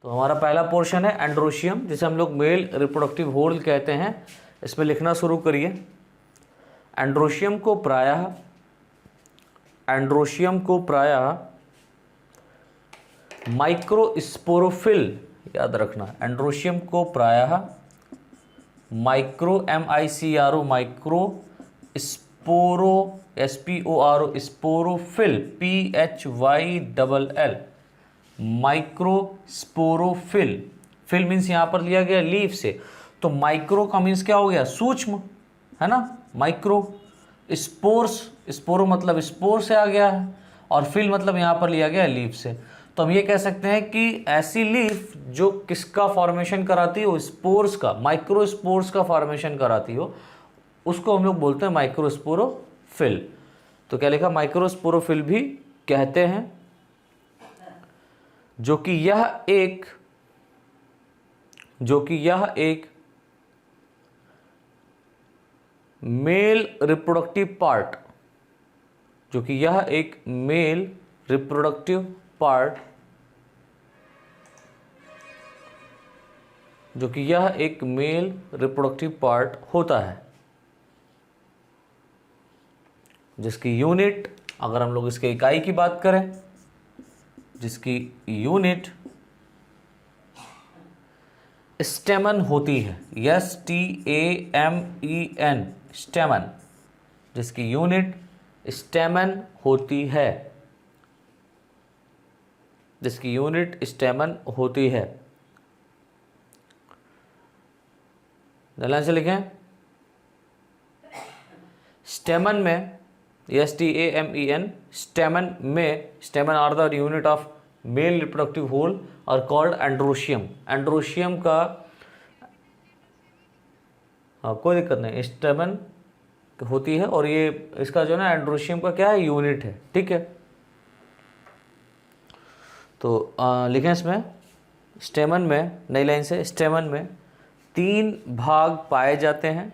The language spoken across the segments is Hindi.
तो हमारा पहला पोर्शन है एंड्रोशियम, जिसे हम लोग मेल रिप्रोडक्टिव होल कहते हैं। इसमें लिखना शुरू करिए। एंड्रोशियम को प्रायः माइक्रोस्पोरोफिल, याद रखना, एंड्रोशियम को प्रायः micro sporophyll PHYLL microsporophyll. Phyll means यहाँ पर लिया गया लीफ से, तो माइक्रो का मीन्स क्या हो गया, सूक्ष्म, है ना। माइक्रो स्पोर्स, स्पोरो मतलब स्पोर से आ गया है, और फिल मतलब यहाँ पर लिया गया लीफ से। तो हम ये कह सकते हैं कि ऐसी लीफ जो किसका फॉर्मेशन कराती हो, स्पोर्स का, माइक्रोस्पोर्स का फॉर्मेशन कराती हो, उसको हम लोग बोलते हैं माइक्रोस्पोरोफिल। तो क्या लिखा, माइक्रोस्पोरोफिल भी कहते हैं, जो कि यह एक मेल रिप्रोडक्टिव पार्ट, जो कि यह एक मेल रिप्रोडक्टिव पार्ट, जो कि यह एक मेल रिप्रोडक्टिव पार्ट होता है, जिसकी यूनिट, अगर हम लोग इसके इकाई की बात करें, जिसकी यूनिट स्टेमन होती है, STAMEN, स्टेमन, जिसकी यूनिट स्टेमन होती है, जिसकी यूनिट स्टेमन होती है। ध्यान से लिखें, स्टेमन में, STAMEN, स्टेमन में, stamen are the unit of male reproductive whorl और कॉल्ड एंड्रोशियम। एंड्रोशियम का, हाँ कोई दिक्कत नहीं, स्टेमन होती है, और ये इसका जो है ना एंड्रोशियम का क्या है, यूनिट है, ठीक है। तो लिखें इसमें, स्टेमन में, नई लाइन से, स्टेमन में 3 भाग पाए जाते हैं,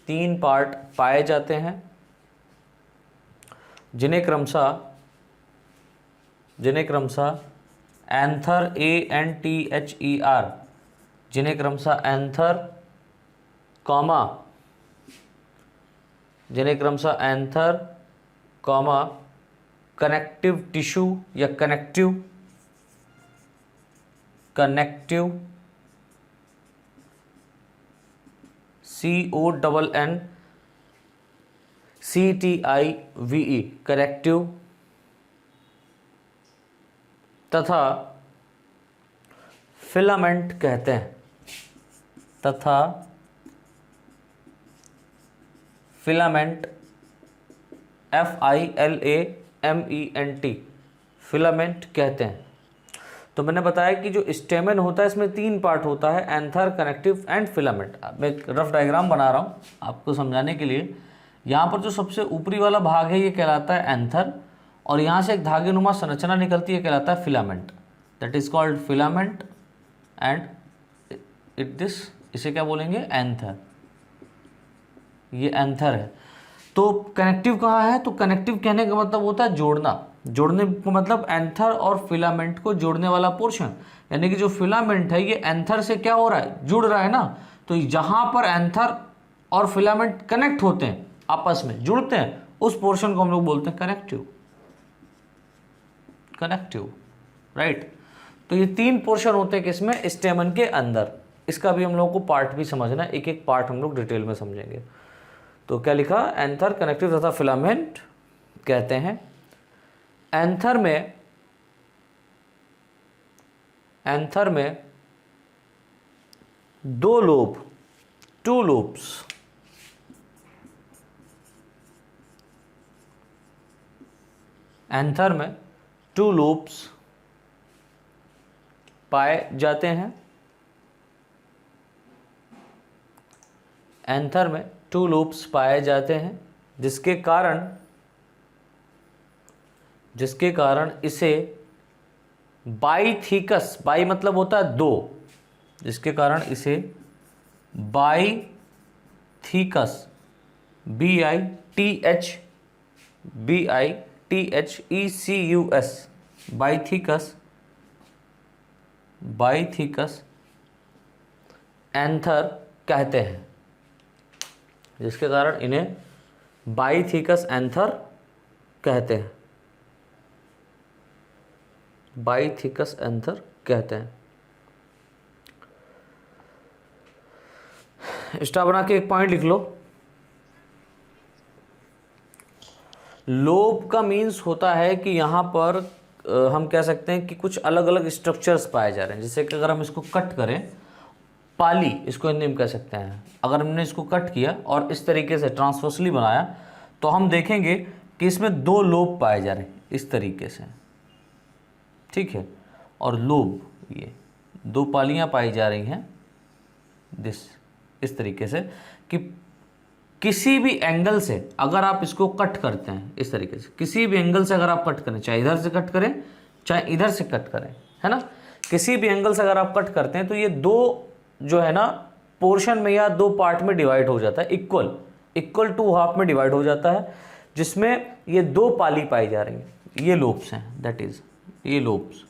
3 पार्ट पाए जाते हैं, जिन्हें क्रमशः एंथर ANTHER, जिन्हें क्रमशः एंथर कॉमा कनेक्टिव टिश्यू या कनेक्टिव CONNCTIVE कनेक्टिव तथा फिलामेंट कहते हैं, फिलामेंट FILAMENT, फिलामेंट कहते हैं। तो मैंने बताया कि जो स्टेमन होता है, इसमें 3 पार्ट होता है, एंथर, कनेक्टिव एंड फिलामेंट। मैं एक रफ डायग्राम बना रहा हूँ आपको समझाने के लिए। यहाँ पर जो सबसे ऊपरी वाला भाग है, ये कहलाता है एंथर, और यहाँ से एक धागे नुमा संरचना निकलती है, कहलाता है filament. That is called filament, and इसे क्या बोलेंगे, एंथर। ये एंथर है। तो कनेक्टिव कहाँ है, तो कनेक्टिव कहने का मतलब होता है जोड़ना, जोड़ने का मतलब एंथर और फिलामेंट को जोड़ने वाला पोर्शन, यानी कि जो फिलामेंट है ये एंथर से क्या हो रहा है, जुड़ रहा है ना। तो जहाँ पर एंथर और फिलामेंट कनेक्ट होते हैं, आपस में जुड़ते हैं, उस पोर्शन को हम लोग बोलते हैं कनेक्टिव, राइट। तो ये 3 पोर्शन होते हैं किसमें, स्टेमन के अंदर। इसका भी हम लोगों को पार्ट भी समझना है, एक एक पार्ट हम लोग डिटेल में समझेंगे। तो क्या लिखा, एंथर, कनेक्टिव तथा फिलामेंट कहते हैं। एंथर में 2 लोब, 2 लूप्स, एंथर में 2 लूप्स पाए जाते हैं। एंथर में 2 लूप्स पाए जाते हैं, जिसके कारण इसे बाइथीकस, बाई मतलब होता है 2, जिसके कारण इसे बाइथीकस, BITHECUS, बाइथीकस बाइथिकस एंथर कहते हैं, जिसके कारण इन्हें बाइथिकस एंथर कहते हैं, बाइथिकस एंथर कहते हैं। स्टार बना के एक पॉइंट लिख लो। लोब का मीन्स होता है कि यहाँ पर हम कह सकते हैं कि कुछ अलग अलग स्ट्रक्चर्स पाए जा रहे हैं। जैसे कि अगर हम इसको कट करें, पाली इसको हिंदी में कह सकते हैं, अगर हमने इसको कट किया और इस तरीके से ट्रांसवर्सली बनाया तो हम देखेंगे कि इसमें दो लोब पाए जा रहे हैं इस तरीके से, ठीक है। और लोब, ये दो पालियाँ पाई जा रही हैं इस तरीके से कि किसी भी एंगल से अगर आप इसको कट करते हैं इस तरीके से, किसी भी एंगल से अगर आप कट करें, चाहे इधर से कट करें चाहे इधर से कट करें, है ना, किसी भी एंगल से अगर आप कट करते हैं तो ये दो जो है ना पोर्शन में या दो पार्ट में डिवाइड हो जाता है, इक्वल टू हाफ में डिवाइड हो जाता है, जिसमें ये दो पाली पाई जा रही है। ये लोब्स हैं, दैट इज ये लोब्स।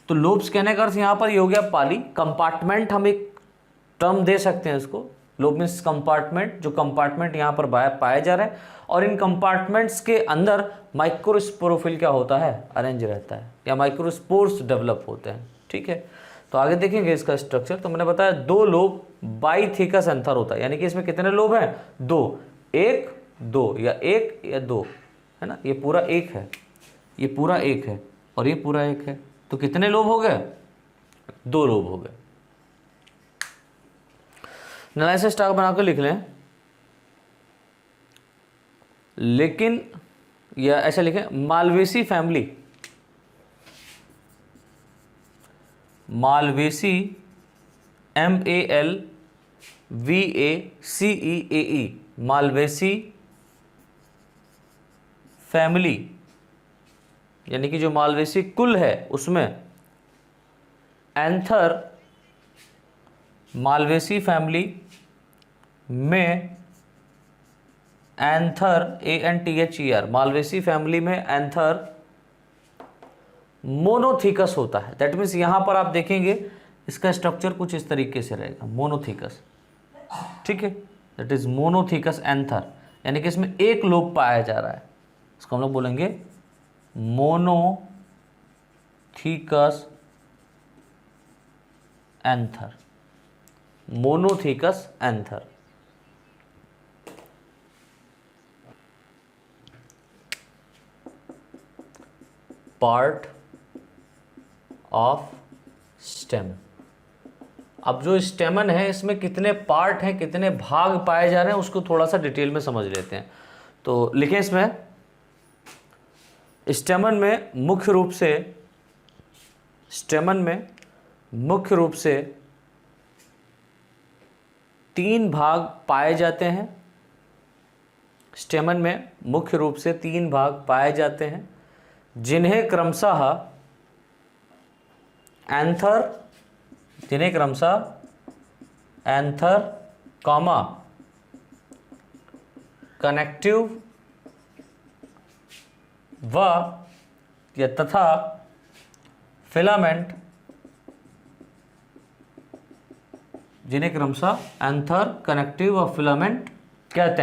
तो लोब्स कहने का अर्थ यहाँ पर ये हो गया पाली। कंपार्टमेंट हम एक टर्म दे सकते हैं इसको, लोब मीन्स कंपार्टमेंट, जो कंपार्टमेंट यहाँ पर पाए जा रहे हैं, और इन कंपार्टमेंट्स के अंदर माइक्रोस्पोरोफिल क्या होता है, अरेंज रहता है, या माइक्रोस्पोर्स डेवलप होते हैं, ठीक है। तो आगे देखेंगे इसका स्ट्रक्चर। तो मैंने बताया दो लोब बाइथिकस एंथर होता है, यानी कि इसमें कितने लोब हैं, दो, एक दो या एक या दो, है ना। ये पूरा एक है, ये पूरा एक है और ये पूरा एक है, तो कितने लोब हो गए, दो लोब हो गए। एनालिसिस स्टार बनाकर लिख लें, लेकिन या ऐसा लिखें, Malvaceae family, Malvaceae MALVACEE, Malvaceae family, यानी कि जो मालवेसी कुल है उसमें एंथर, मालवेसी फैमिली में एंथर ANTHER, मालवेसी फैमिली में एंथर मोनोथिकस होता है। दैट मीन्स यहां पर आप देखेंगे इसका स्ट्रक्चर कुछ इस तरीके से रहेगा, मोनोथिकस, ठीक है। दैट इज मोनोथिकस एंथर, यानी कि इसमें एक लोब पाया जा रहा है, इसको हम लोग बोलेंगे monothecous anther, monothecous anther. Part of stem. अब जो स्टेमन है इसमें कितने पार्ट हैं, कितने भाग पाए जा रहे हैं, उसको थोड़ा सा डिटेल में समझ लेते हैं। तो लिखें, इसमें स्टेमन में मुख्य रूप से, स्टेमन में मुख्य रूप से तीन भाग पाए जाते हैं। स्टेमन में मुख्य रूप से तीन भाग पाए जाते हैं, जिन्हें क्रमशः एंथर, जिन्हें क्रमशः एंथर कॉमा कनेक्टिव व या तथा फिलामेंट, जिन्हें क्रमशः एंथर, कनेक्टिव व फिलामेंट कहते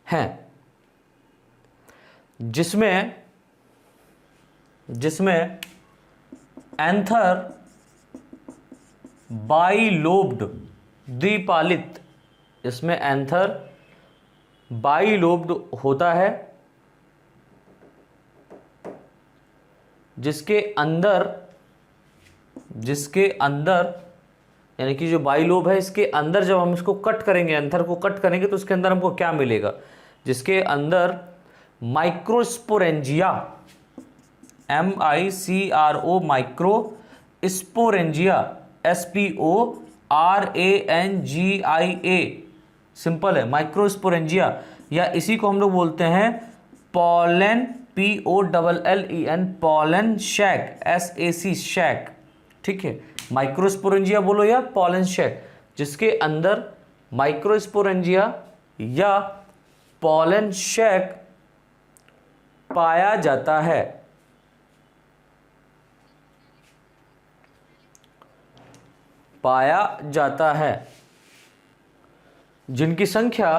हैं, जिसमें एंथर बाइलोब्ड द्विपालित, इसमें एंथर बाइलोब्ड होता है, जिसके अंदर यानी कि जो बाइलोब है इसके अंदर जब हम इसको कट करेंगे, एंथर को कट करेंगे, तो उसके अंदर हमको क्या मिलेगा, जिसके अंदर microsporangia, MICRO, microsporangia, SPORANGIA, simple है, माइक्रोस्पोरेंजिया, या इसी को हम लोग बोलते हैं पॉलन, POLLEN, पॉलन शैक, SAC शैक, ठीक है। माइक्रोस्पोरेंजिया बोलो या पॉलन शैक, जिसके अंदर माइक्रोस्पोरेंजिया या पॉलन शैक पाया जाता है, पाया जाता है, जिनकी संख्या,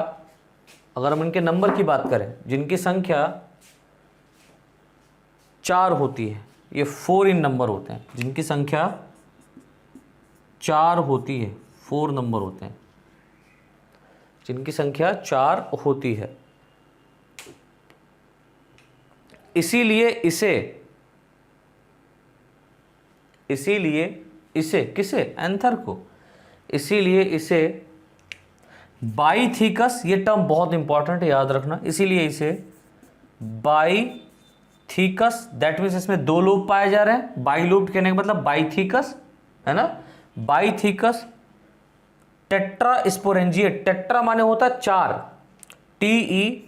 अगर हम इनके नंबर की बात करें, जिनकी संख्या 4 होती है, ये 4 इन नंबर होते हैं, जिनकी संख्या 4 होती है, 4 नंबर होते हैं, जिनकी संख्या 4 होती है। इसीलिए इसे किसे, एंथर को, इसीलिए इसे बाइथिकस, ये टर्म बहुत इंपॉर्टेंट है, याद रखना, इसीलिए इसे बाइथिकस, दैट मीन्स इसमें 2 लोब पाए जा रहे हैं, बाइलोब्ड कहने का मतलब बाइथिकस है ना, बाइथिकस टेट्रास्पोरेंजिएट, टेट्रा माने होता है 4, TETRA,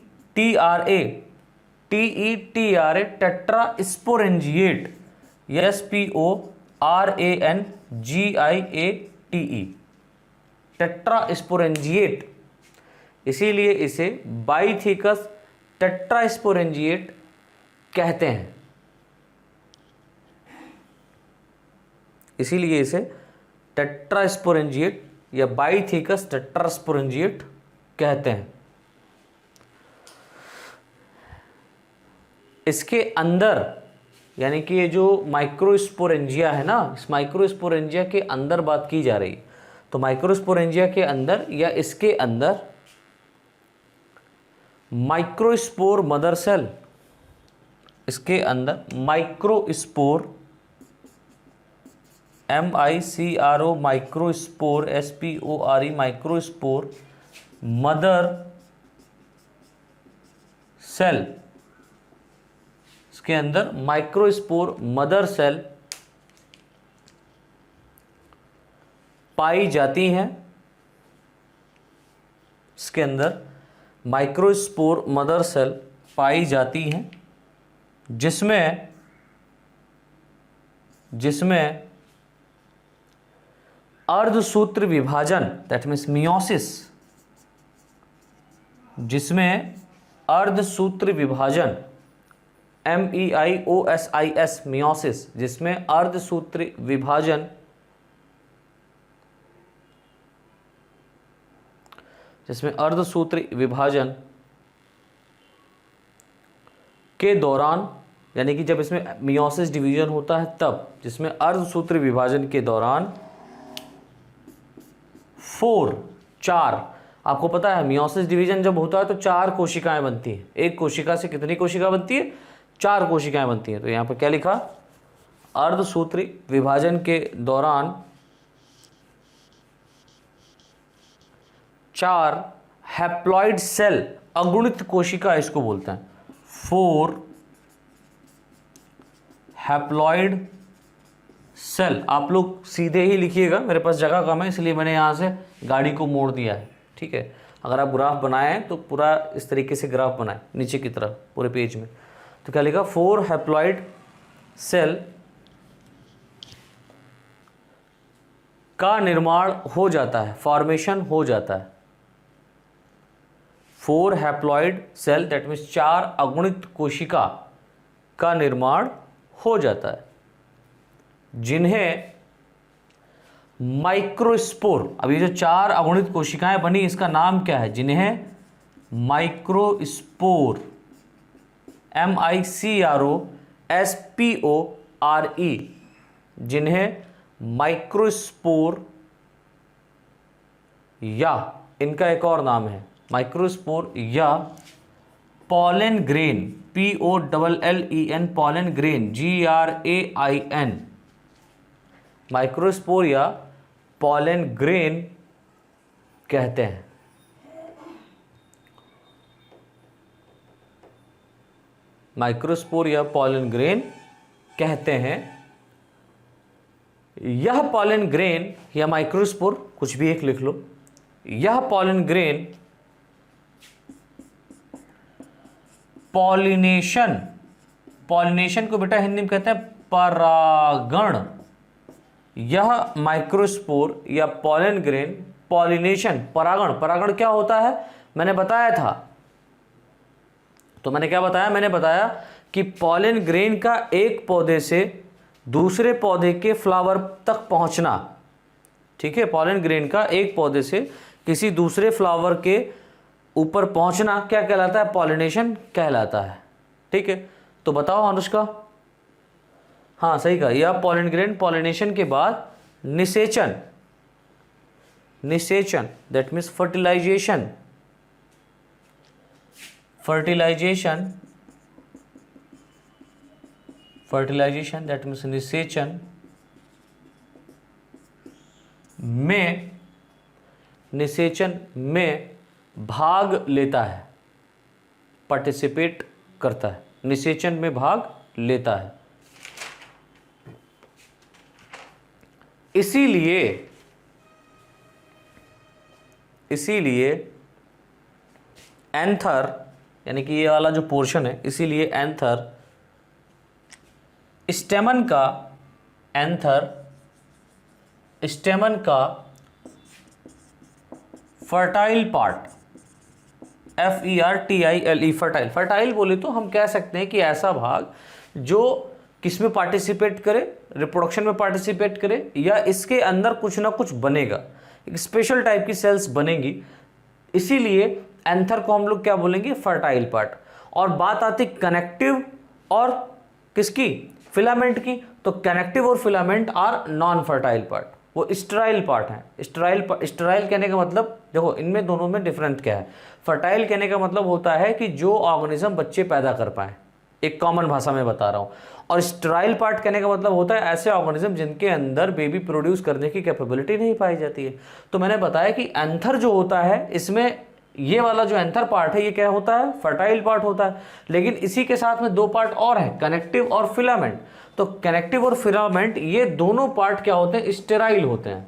टेट्रास्पोरेंजिएट, SPORANGIATE, टेट्रास्पोरेंजिएट, इसीलिए इसे बाइथिकस टेट्रास्पोरेंजिएट कहते हैं, इसीलिए इसे टेट्रास्पोरेंजिएट या बाइथिकस टेट्रास्पोरेंजिएट कहते हैं। इसके अंदर, यानी कि ये जो माइक्रोस्पोरेंजिया है ना, इस माइक्रोस्पोरेंजिया के अंदर बात की जा रही, तो माइक्रोस्पोरेंजिया के अंदर या इसके अंदर माइक्रोस्पोर मदर सेल, इसके अंदर microspore, MICRO, microspore, SPORE, microspore mother cell, इसके अंदर माइक्रोस्पोर मदर सेल पाई जाती हैं, इसके अंदर माइक्रोस्पोर मदर सेल पाई जाती हैं, जिसमें अर्धसूत्र विभाजन, दैट मीन्स मियोसिस, जिसमें अर्धसूत्र विभाजन, MEIOSIS, मियोसिस, जिसमें अर्धसूत्र विभाजन, के दौरान, यानी कि जब इसमें मियोसिस डिवीजन होता है तब, जिसमें अर्धसूत्र विभाजन के दौरान 4, आपको पता है मियोसिस डिवीजन जब होता है तो 4 कोशिकाएं बनती हैं, एक कोशिका से कितनी कोशिका बनती है, 4 कोशिकाएं बनती हैं। तो यहाँ पर क्या लिखा, अर्धसूत्री विभाजन के दौरान 4 हैप्लॉइड सेल, अगुणित कोशिका इसको बोलते हैं, 4 हैप्लॉइड सेल। आप लोग सीधे ही लिखिएगा, मेरे पास जगह कम है इसलिए मैंने यहाँ से गाड़ी को मोड़ दिया है, ठीक है। अगर आप ग्राफ बनाएं तो पूरा इस तरीके से ग्राफ बनाएं नीचे की तरफ पूरे पेज में। तो क्या लिखा, 4 हैप्लॉइड सेल का निर्माण हो जाता है, फॉर्मेशन हो जाता है। 4 हैप्लॉइड सेल, दैट मीन्स 4 अगुणित कोशिका का निर्माण हो जाता है, जिन्हें माइक्रोस्पोर, अभी जो 4 अगुणित कोशिकाएं बनी इसका नाम क्या है, जिन्हें माइक्रोस्पोर, MICROSPORE, जिन्हें माइक्रोस्पोर, या इनका एक और नाम है माइक्रोस्पोर या pollen grain, POLLEN, pollen grain, GRAIN, microspore या पॉलन ग्रेन कहते हैं। माइक्रोस्पोर या पॉलन ग्रेन कहते हैं। यह पॉलन ग्रेन या माइक्रोस्पोर, कुछ भी एक लिख लो, यह पॉलन ग्रेन पॉलिनेशन को बेटा हिंदी में कहते हैं परागण। यह माइक्रोस्पोर या पॉलन ग्रेन पॉलिनेशन, परागण क्या होता है मैंने बताया था। तो मैंने क्या बताया, मैंने बताया कि पॉलन ग्रेन का एक पौधे से दूसरे पौधे के फ्लावर तक पहुंचना, ठीक है, पॉलन ग्रेन का एक पौधे से किसी दूसरे फ्लावर के ऊपर पहुंचना क्या कहलाता है? पॉलिनेशन कहलाता है। ठीक है, तो बताओ अनुष्का। हाँ सही कहा, यह पॉलन ग्रेन पॉलिनेशन के बाद निषेचन, निषेचन that means fertilisation, fertilisation, fertilisation that means निषेचन में, निषेचन में भाग लेता है, पार्टिसिपेट करता है, निषेचन में भाग लेता है। इसीलिए, इसीलिए एंथर यानी कि ये वाला जो पोर्शन है, इसीलिए एंथर स्टेमन का, एंथर स्टेमन का fertile part, FERTILE, fertile, fertile बोले तो हम कह सकते हैं कि ऐसा भाग जो किस में पार्टिसिपेट करे, रिप्रोडक्शन में पार्टिसिपेट करे, या इसके अंदर कुछ ना कुछ बनेगा, एक स्पेशल टाइप की सेल्स बनेंगी, इसीलिए एंथर को हम लोग क्या बोलेंगे? Fertile part. और बात आती कनेक्टिव और किसकी? फिलामेंट की। तो कनेक्टिव और filament are non fertile part, वो स्टेराइल पार्ट है। स्टेराइल कहने का मतलब देखो इनमें दोनों में डिफरेंस क्या है। फर्टाइल कहने का मतलब होता है कि जो ऑर्गेनिज्म बच्चे पैदा कर पाए, एक कॉमन भाषा में बता रहा हूँ। और स्टेराइल पार्ट कहने का मतलब होता है ऐसे ऑर्गेनिज्म जिनके अंदर बेबी प्रोड्यूस करने की कैपेबिलिटी नहीं पाई जाती है। तो मैंने बताया कि एंथर जो होता है, इसमें ये वाला जो एंथर पार्ट है ये क्या होता है? फर्टाइल पार्ट होता है। लेकिन इसी के साथ में दो पार्ट और हैं, कनेक्टिव और फिलामेंट। तो कनेक्टिव और फिलामेंट ये दोनों पार्ट क्या होते हैं? स्टेराइल होते हैं,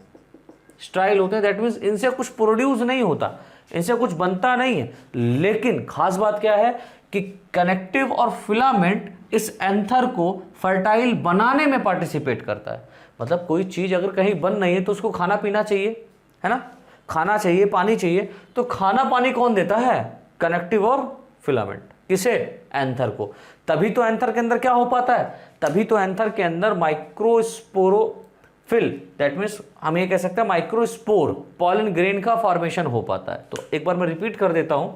स्टेराइल होते हैं। दैट मीन्स इनसे कुछ प्रोड्यूस नहीं होता, इनसे कुछ बनता नहीं है। लेकिन खास बात क्या है कि कनेक्टिव और फिलामेंट इस एंथर को फर्टाइल बनाने में पार्टिसिपेट करता है। मतलब कोई चीज अगर कहीं बन नहीं है तो उसको खाना पीना चाहिए, है ना, खाना चाहिए, पानी चाहिए। तो खाना पानी कौन देता है? कनेक्टिव और फिलामेंट। किसे? एंथर को। तभी तो एंथर के अंदर क्या हो पाता है? तभी तो एंथर के अंदर माइक्रोस्पोरोफिल, दैट मीन्स हम ये कह सकते हैं माइक्रोस्पोर, पॉलन ग्रेन का फॉर्मेशन हो पाता है। तो एक बार मैं रिपीट कर देता हूं।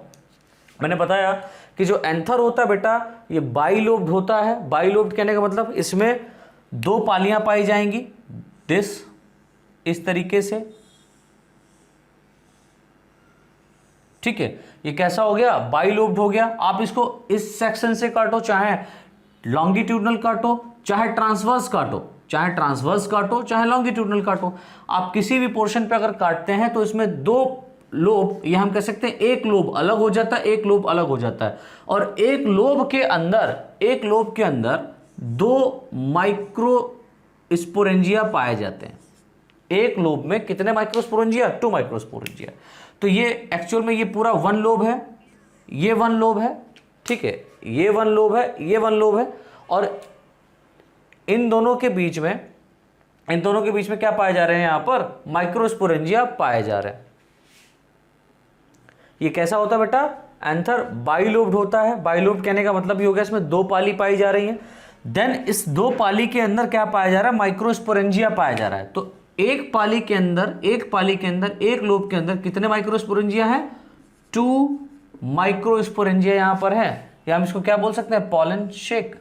मैंने बताया कि जो एंथर होता है बेटा ये बाइलोब्ड होता है। बाइलोब्ड कहने का मतलब इसमें दो पालियां पाई जाएंगी, इस तरीके से। ठीक है, ये कैसा हो गया? बाइलोब्ड हो गया। आप इसको इस सेक्शन से काटो, चाहे लॉन्गिट्यूडनल काटो, चाहे ट्रांसवर्स काटो, चाहे ट्रांसवर्स काटो, चाहे लॉन्गिट्यूडनल काटो। आप किसी भी पोर्शन पे अगर काटते हैं तो इसमें दो लोब, ये हम कह सकते हैं एक लोब अलग हो जाता है, एक लोब अलग हो जाता है। और एक लोब के अंदर दो माइक्रोस्पोरेंजिया पाए जाते हैं। एक लोब में कितने माइक्रोस्पोरेंजिया? 2 माइक्रोस्पोरेंजिया। तो ये एक्चुअल में ये पूरा 1 लोब है, ये 1 लोब है, ठीक है, ये 1 लोब है, ये 1 लोब है। और इन दोनों के बीच में क्या पाए जा रहे हैं? यहां पर माइक्रोस्पोरेंजिया पाए जा रहे हैं। ये कैसा होता है बेटा? एंथर बाइलोब्ड होता है। बाइलोब्ड कहने का मतलब ये हो गया इसमें दो पाली पाई जा रही है। देन इस दो पाली के अंदर क्या पाया जा रहा है? माइक्रोस्पोरेंजिया पाया जा रहा है। तो एक पाली के अंदर, एक लोब के अंदर कितने माइक्रोस्पोरेंजिया है? 2 माइक्रोस्पोरेंजिया यहां पर है, या हम इसको क्या बोल सकते हैं? Pollen shake.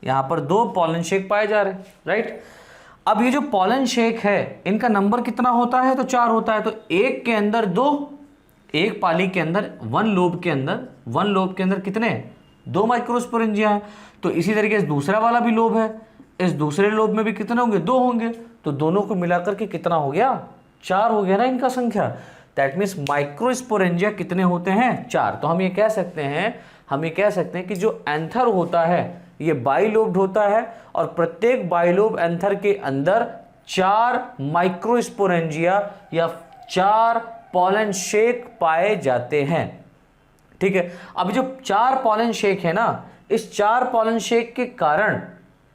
यहां पर 2 पॉलन शेक पाए जा रहे हैं, राइट। अब ये जो पॉलन शेक है इनका नंबर कितना होता है? तो 4 होता है। तो एक के अंदर 2, एक पाली के अंदर 1 लोब के अंदर कितने? 2 माइक्रोस्पोरेंजिया है। तो इसी तरीके से दूसरा वाला भी लोब है, इस दूसरे लोब में भी कितने होंगे? 2 होंगे। तो दोनों को मिलाकर के कितना हो गया? 4 हो गया ना इनका संख्या। दैट मीन्स माइक्रोस्पोरेंजिया कितने होते हैं? 4। तो हम ये कह सकते हैं कि जो एंथर होता है ये बाइलोब्ड होता है, और प्रत्येक बाइलोब एंथर के अंदर 4 माइक्रोस्पोरेंजिया या 4 पॉलन शेक पाए जाते हैं। ठीक है, अब जो 4 पॉलन शेक है ना, इस 4 पॉलन शेक के कारण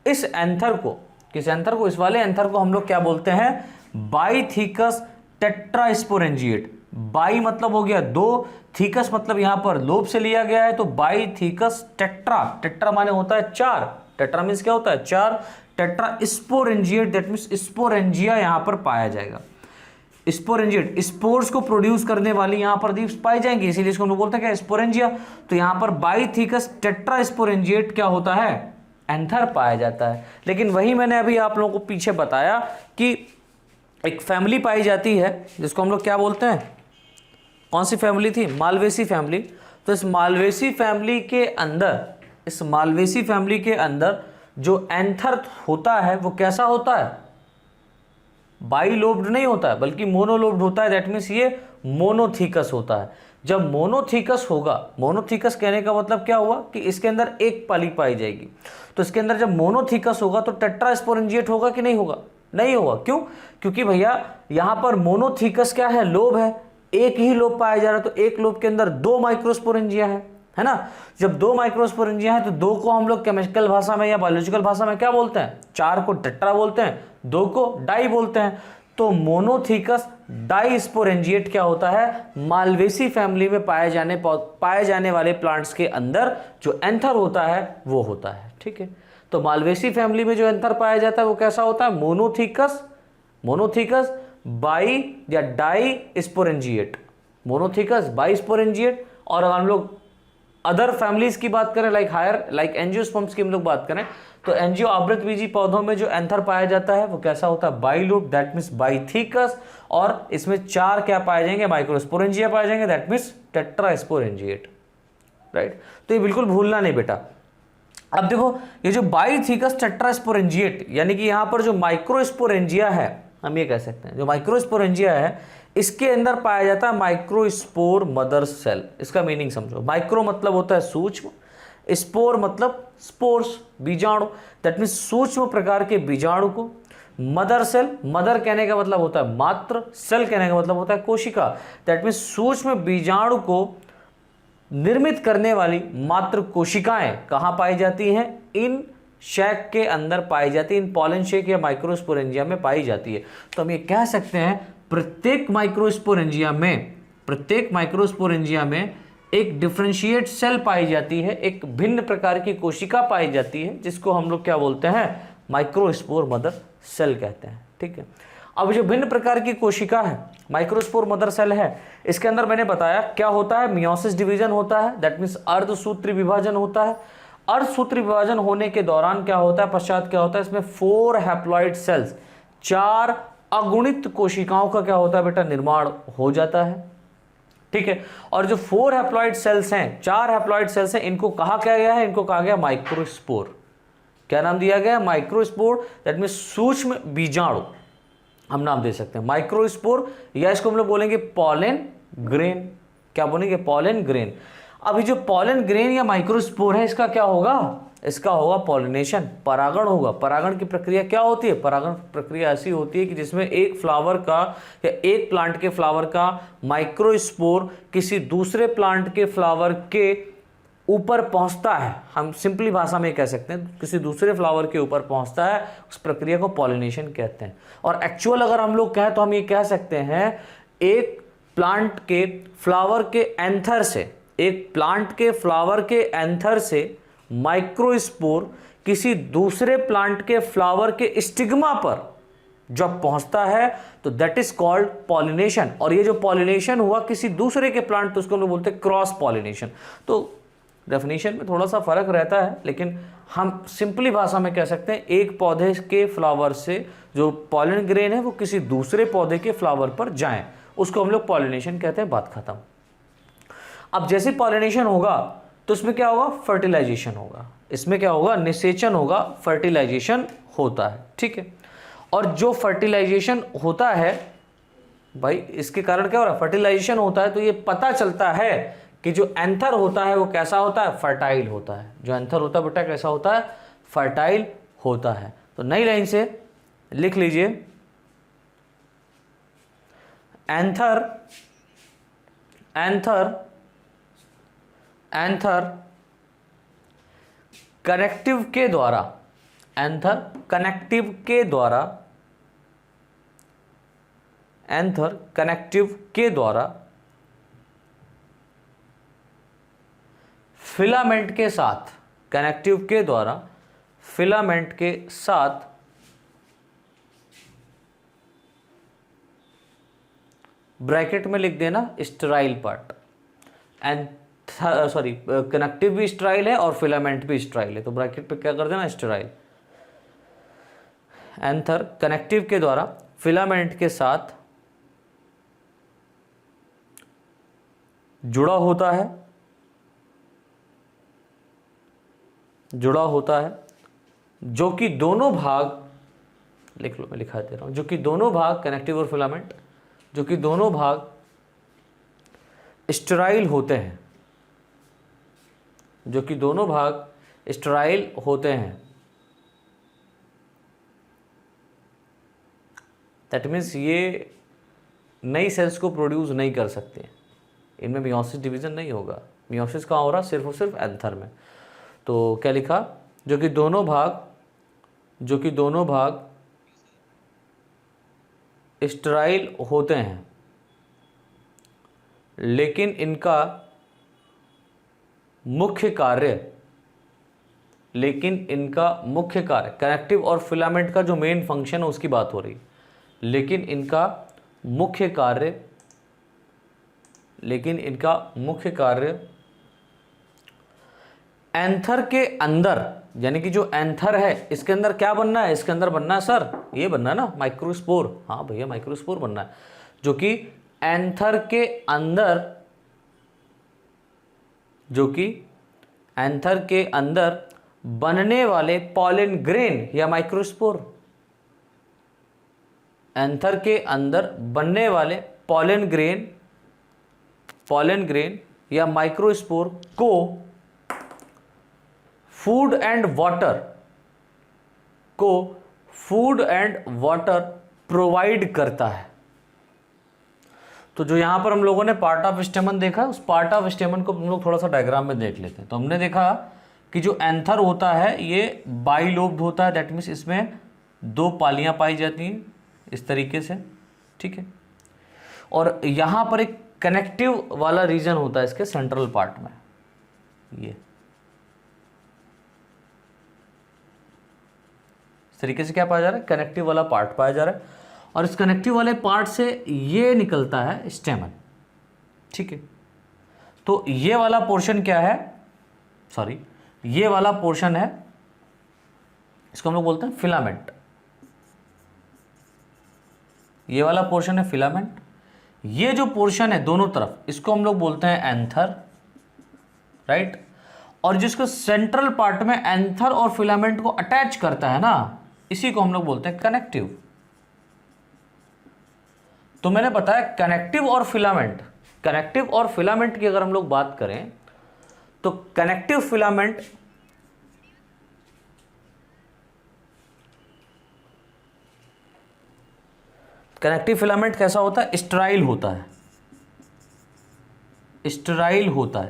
इस एंथर को, इस वाले एंथर को हम लोग क्या बोलते हैं? बाइथिकस टेट्रास्पोरेंजिएट। बाई मतलब हो गया 2, थीकस मतलब यहां पर लोब से लिया गया है, तो बाइथिकस टेट्रा माने होता है 4। टेट्रा मीन्स क्या होता है? 4। टेट्रास्पोरेंजिएट दैट मीन्स स्पोरेंजिया यहां पर पाया जाएगा। स्पोरेंजिएट, स्पोर्स को प्रोड्यूस करने वाली यहाँ पर लीव्स पाई जाएंगी, इसीलिए इसको हम लोग बोलते हैं क्या, स्पोरेंजिया। तो यहाँ पर बाइथिकस टेट्रास्पोरेंजिएट क्या होता है, एंथर पाया जाता है। लेकिन वही मैंने अभी आप लोगों को पीछे बताया कि एक फैमिली पाई जाती है जिसको हम लोग क्या बोलते हैं, कौन सी फैमिली थी, मालवेसी फैमिली। तो इस मालवेसी फैमिली के अंदर, इस मालवेसी फैमिली के अंदर जो एंथर होता है वो कैसा होता है, बाइलोब्ड नहीं होता है बल्कि मोनोलोब्ड होता है। दैट मीन्स ये मोनोथीकस होता है। जब मोनोथीकस होगा, मोनोथीकस कहने का मतलब क्या हुआ कि इसके अंदर एक पाली पाई जाएगी। तो इसके अंदर जब मोनोथीकस होगा तो टेट्रास्पोरेंजिएट होगा कि नहीं होगा, नहीं होगा। क्यों, क्योंकि भैया यहाँ पर मोनोथीकस क्या है, लोब है, एक ही लोब पाया जा रहा है। तो एक लोब के अंदर 2 माइक्रोस्पोरेंजिया है ना। जब 2 माइक्रोस्पोरेंजिया है तो 2 को हम लोग केमिकल भाषा में या बायोलॉजिकल भाषा में क्या बोलते हैं, 4 को टेट्रा बोलते हैं, 2 को डाई बोलते हैं। तो मोनोथीकस डाइस्पोरेंजिएट क्या होता है, मालवेसी फैमिली में पाए जाने वाले प्लांट्स के अंदर जो एंथर होता है वो होता है। ठीक है, तो मालवेसी फैमिली में जो एंथर पाया जाता है वो कैसा होता है, मोनोथीकस बाई या die sporangiate, monothecous by sporangiate. और अगर हम लोग अदर फैमिलीज की बात करें लाइक एंजियोस्पर्म्स की हम लोग बात करें तो एंजियो आवृतबीजी पौधों में जो एंथर पाया जाता है वो कैसा होता है, बाइलोब, दैट मीन्स बाइथिकस। और इसमें 4 क्या पाए जाएंगे, माइक्रोस्पोरेंजिया पाए जाएंगे, दैट मीन्स टेट्रास्पोरेंजिएट। राइट, तो ये बिल्कुल भूलना नहीं बेटा। अब देखो ये जो बाइथिकस टेट्रास्पोरेंजिएट यानी कि यहाँ पर जो माइक्रोस्पोरेंजिया है, हम ये कह सकते हैं जो माइक्रोस्पोरेंजिया है इसके अंदर पाया जाता है माइक्रोस्पोर मदर सेल। इसका मीनिंग समझो, माइक्रो मतलब होता है सूक्ष्म, स्पोर मतलब स्पोर्स, बीजाणु, दैट मीन्स सूक्ष्म प्रकार के बीजाणु को। मदर सेल, मदर कहने का मतलब होता है मात्र, सेल कहने का मतलब होता है कोशिका, दैट मीन्स सूक्ष्म बीजाणु को निर्मित करने वाली मात्र कोशिकाएं कहाँ पाई जाती हैं, इन शैक के अंदर पाई जाती है, इन पॉलन शेक या माइक्रोस्पोरेंजिया में पाई जाती है। तो हम ये कह सकते हैं प्रत्येक माइक्रोस्पोरेंजिया में एक डिफरेंशिएट सेल पाई जाती है, एक भिन्न प्रकार की कोशिका पाई जाती है जिसको हम लोग क्या बोलते हैं, माइक्रोस्पोर मदर सेल कहते हैं। ठीक है, अब जो भिन्न प्रकार की कोशिका है, माइक्रोस्पोर मदर सेल है, इसके अंदर मैंने बताया क्या होता है, मियोसिस डिवीजन होता है, दैट मीन्स अर्धसूत्री विभाजन होता है। अर्धसूत्री विभाजन होने के दौरान क्या होता है, पश्चात क्या होता है, इसमें 4 हैप्लॉइड सेल्स, 4 अगुणित कोशिकाओं का क्या होता है बेटा, निर्माण हो जाता है। ठीक है, और जो 4 हैप्लॉइड सेल्स हैं, 4 हैप्लॉइड सेल्स हैं, इनको कहा क्या गया है, इनको कहा गया माइक्रोस्पोर। क्या नाम दिया गया, माइक्रोस्पोर, दैट मीन्स सूक्ष्म बीजाणु हम नाम दे सकते हैं माइक्रोस्पोर, या इसको हम लोग बोलेंगे पॉलन ग्रेन। क्या बोलेंगे, पॉलन ग्रेन। अभी जो पॉलन ग्रेन या माइक्रोस्पोर है इसका क्या होगा, इसका होगा पॉलिनेशन, परागण होगा। परागण की प्रक्रिया क्या होती है, परागण प्रक्रिया ऐसी होती है कि जिसमें एक फ्लावर का या एक प्लांट के फ्लावर का माइक्रोस्पोर किसी दूसरे प्लांट के फ्लावर के ऊपर पहुंचता है। हम सिंपली भाषा में कह सकते हैं किसी दूसरे फ्लावर के ऊपर पहुंचता है, उस प्रक्रिया को पॉलिनेशन कहते हैं। और एक्चुअल अगर हम लोग कहें तो हम ये कह सकते हैं एक प्लांट के फ्लावर के एंथर से, एक प्लांट के फ्लावर के एंथर से माइक्रोस्पोर किसी दूसरे प्लांट के फ्लावर के स्टिग्मा पर जब पहुंचता है तो दैट इज कॉल्ड पॉलिनेशन। और ये जो पॉलिनेशन हुआ किसी दूसरे के प्लांट, तो उसको हम लोग बोलते हैं क्रॉस पॉलिनेशन। तो डेफिनेशन में थोड़ा सा फर्क रहता है, लेकिन हम सिंपली भाषा में कह सकते हैं एक पौधे के फ्लावर से जो पॉलन ग्रेन है वो किसी दूसरे पौधे के फ्लावर पर जाएं, उसको हम लोग पॉलिनेशन कहते हैं। बात खत्म। अब जैसे पॉलिनेशन होगा तो इसमें क्या होगा, फर्टिलाइजेशन होगा। इसमें क्या होगा, निषेचन होगा, फर्टिलाइजेशन होता है। ठीक है, और जो फर्टिलाइजेशन होता है भाई, इसके कारण क्या हो रहा है, फर्टिलाइजेशन होता है तो ये पता चलता है कि जो एंथर होता है वो कैसा होता है, फर्टाइल होता है। जो एंथर होता है बेटा कैसा होता है, फर्टाइल होता है। तो नई लाइन से लिख लीजिए, एंथर कनेक्टिव के द्वारा, एंथर कनेक्टिव के द्वारा फिलामेंट के साथ, कनेक्टिव के द्वारा फिलामेंट के साथ ब्रैकेट में लिख देना स्टेराइल पार्ट। कनेक्टिव भी स्टेराइल है और फिलामेंट भी स्टेराइल है, तो ब्रैकेट पे क्या कर देना स्टेराइल। एंथर कनेक्टिव के द्वारा फिलामेंट के साथ जुड़ा होता है, जो कि दोनों भाग, लिख लो मैं लिखा दे रहा हूं, जो कि दोनों भाग कनेक्टिव और फिलामेंट, जो कि दोनों भाग स्टेराइल होते हैं, जो कि दोनों भाग स्टेराइल होते हैं। दैट मीन्स ये नई सेल्स को प्रोड्यूस नहीं कर सकते, इनमें मियोसिस डिवीजन नहीं होगा। मियोसिस कहाँ हो रहा, सिर्फ और सिर्फ एंथर में। तो क्या लिखा, जो कि दोनों भाग स्टेराइल होते हैं, लेकिन इनका मुख्य कार्य कनेक्टिव और फिलामेंट का जो मेन फंक्शन है उसकी बात हो रही, लेकिन इनका मुख्य कार्य एंथर के अंदर, यानी कि जो एंथर है इसके अंदर क्या बनना है, इसके अंदर बनना है सर, ये बनना है ना माइक्रोस्पोर। हाँ भैया माइक्रोस्पोर बनना है, जो कि एंथर के अंदर बनने वाले पॉलन ग्रेन या माइक्रोस्पोर, एंथर के अंदर बनने वाले पॉलन ग्रेन या माइक्रोस्पोर को फूड एंड वाटर प्रोवाइड करता है। तो जो यहां पर हम लोगों ने पार्ट ऑफ स्टेमन देखा, उस पार्ट ऑफ स्टेमन को हम लोग थोड़ा सा डायग्राम में देख लेते हैं। तो हमने देखा कि जो एंथर होता है ये बाइलोब्ड होता है, दैट मीन्स इसमें दो पालियां पाई जाती हैं इस तरीके से, ठीक है। और यहां पर एक कनेक्टिव वाला रीजन होता है इसके सेंट्रल पार्ट में, ये इस तरीके से क्या पाया जा रहा है, कनेक्टिव वाला पार्ट पाया जा रहा है। और इस कनेक्टिव वाले पार्ट से ये निकलता है स्टेमन, ठीक है। तो ये वाला पोर्शन क्या है, सॉरी ये वाला पोर्शन है, इसको हम लोग बोलते हैं फिलामेंट। ये वाला पोर्शन है फिलामेंट, ये जो पोर्शन है दोनों तरफ इसको हम लोग बोलते हैं एंथर, राइट। और जिसको सेंट्रल पार्ट में एंथर और फिलामेंट को अटैच करता है ना, इसी को हम लोग बोलते हैं कनेक्टिव। तो मैंने बताया कनेक्टिव और फिलामेंट की अगर हम लोग बात करें तो कनेक्टिव फिलामेंट कैसा होता है, स्टेराइल होता है।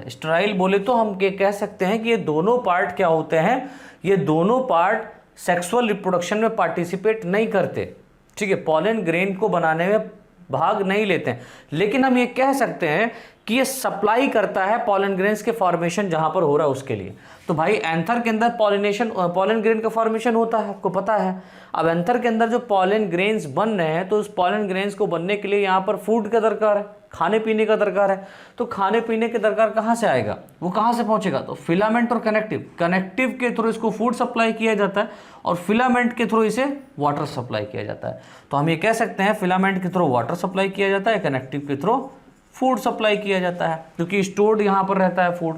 स्टेराइल बोले तो हम कह सकते हैं कि ये दोनों पार्ट क्या होते हैं, ये दोनों पार्ट सेक्सुअल रिप्रोडक्शन में पार्टिसिपेट नहीं करते, ठीक है, पॉलन ग्रेन को बनाने में भाग नहीं लेते हैं। लेकिन हम ये कह सकते हैं कि ये सप्लाई करता है पॉलन ग्रेन्स के फॉर्मेशन जहां पर हो रहा है उसके लिए। तो भाई एंथर के अंदर पॉलन ग्रेन का फॉर्मेशन होता है, आपको पता है। अब एंथर के अंदर जो पॉलन ग्रेन्स बन रहे हैं, तो उस पॉलन ग्रेन्स को बनने के लिए यहाँ पर फूड का दरकार है, खाने पीने का दरकार है। तो खाने पीने के दरकार कहाँ से आएगा, वो कहाँ से पहुँचेगा, तो फिलामेंट और कनेक्टिव के थ्रू इसको फूड सप्लाई किया जाता है और फिलामेंट के थ्रू इसे वाटर सप्लाई किया जाता है। तो हम ये कह सकते हैं फिलामेंट के थ्रू वाटर सप्लाई किया जाता है, कनेक्टिव के थ्रू फूड सप्लाई किया जाता है, क्योंकि स्टोर्ड यहाँ पर रहता है फूड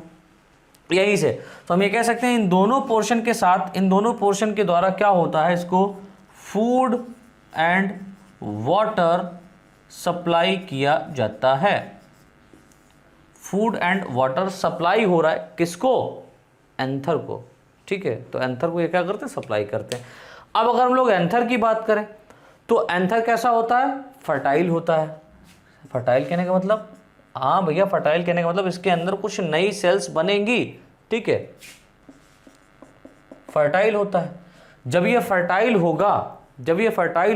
यहीं से। तो हम ये कह सकते हैं इन दोनों पोर्शन के साथ, इन दोनों पोर्शन के द्वारा क्या होता है, इसको फूड एंड वाटर सप्लाई किया जाता है। फूड एंड वाटर सप्लाई हो रहा है किसको, एंथर को, ठीक है। तो एंथर को ये क्या करते हैं, सप्लाई करते हैं। अब अगर हम लोग एंथर की बात करें तो एंथर कैसा होता है, फर्टाइल होता है। फर्टाइल कहने का मतलब, हाँ भैया फर्टाइल कहने का मतलब इसके अंदर कुछ नई सेल्स बनेंगी, ठीक है, फर्टाइल होता है। जब ये फर्टाइल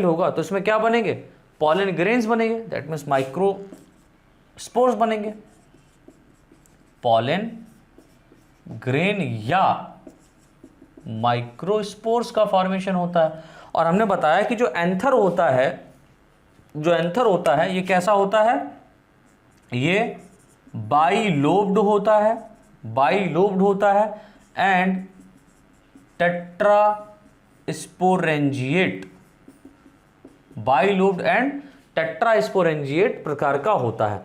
होगा तो इसमें क्या बनेंगे, पॉलन ग्रेन्स बनेंगे, दैट मीन्स माइक्रोस्पोर्स बनेंगे। पॉलन ग्रेन या माइक्रोस्पोर्स का फॉर्मेशन होता है। और हमने बताया कि जो एंथर होता है जो एंथर होता है ये कैसा होता है, ये बाइलोब्ड होता है, बाइलोब्ड होता है and tetrasporangiate, bilobed and tetrasporangiate प्रकार का होता है।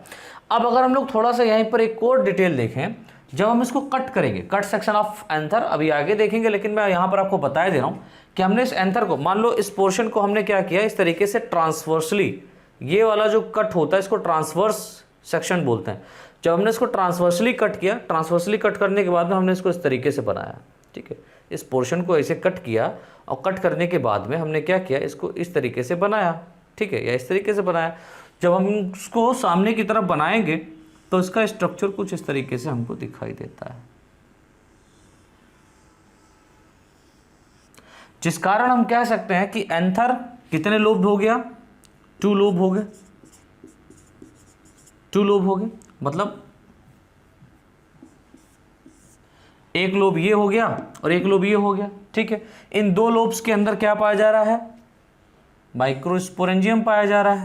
अब अगर हम लोग थोड़ा सा यहीं पर एक और डिटेल देखें, जब हम इसको कट करेंगे, कट सेक्शन ऑफ एंथर अभी आगे देखेंगे, लेकिन मैं यहां पर आपको बता दे रहा हूं कि हमने इस एंथर को, मान लो इस पोर्शन को हमने क्या किया, इस तरीके से ट्रांसवर्सली, ये वाला जो कट होता है इसको ट्रांसवर्स सेक्शन बोलते हैं। जब हमने इसको ट्रांसवर्सली कट किया, ट्रांसवर्सली कट करने के बाद में हमने इसको इस तरीके से बनाया, ठीक है, इस पोर्शन को ऐसे कट किया और कट करने के बाद में हमने क्या किया, इसको इस तरीके से बनाया, ठीक है, या इस तरीके से बनाया। जब हम इसको सामने की तरफ बनाएंगे तो इसका स्ट्रक्चर कुछ इस तरीके से हमको दिखाई देता है, जिस कारण हम कह सकते हैं कि एंथर कितने लोब हो गया, 2 लोब हो गए, 2 लोब हो गए, मतलब एक लोब ये हो गया और एक लोब ये हो गया, ठीक है। इन 2 लोब्स के अंदर क्या पाया जा रहा है, माइक्रोस्पोरेंजियम पाया जा रहा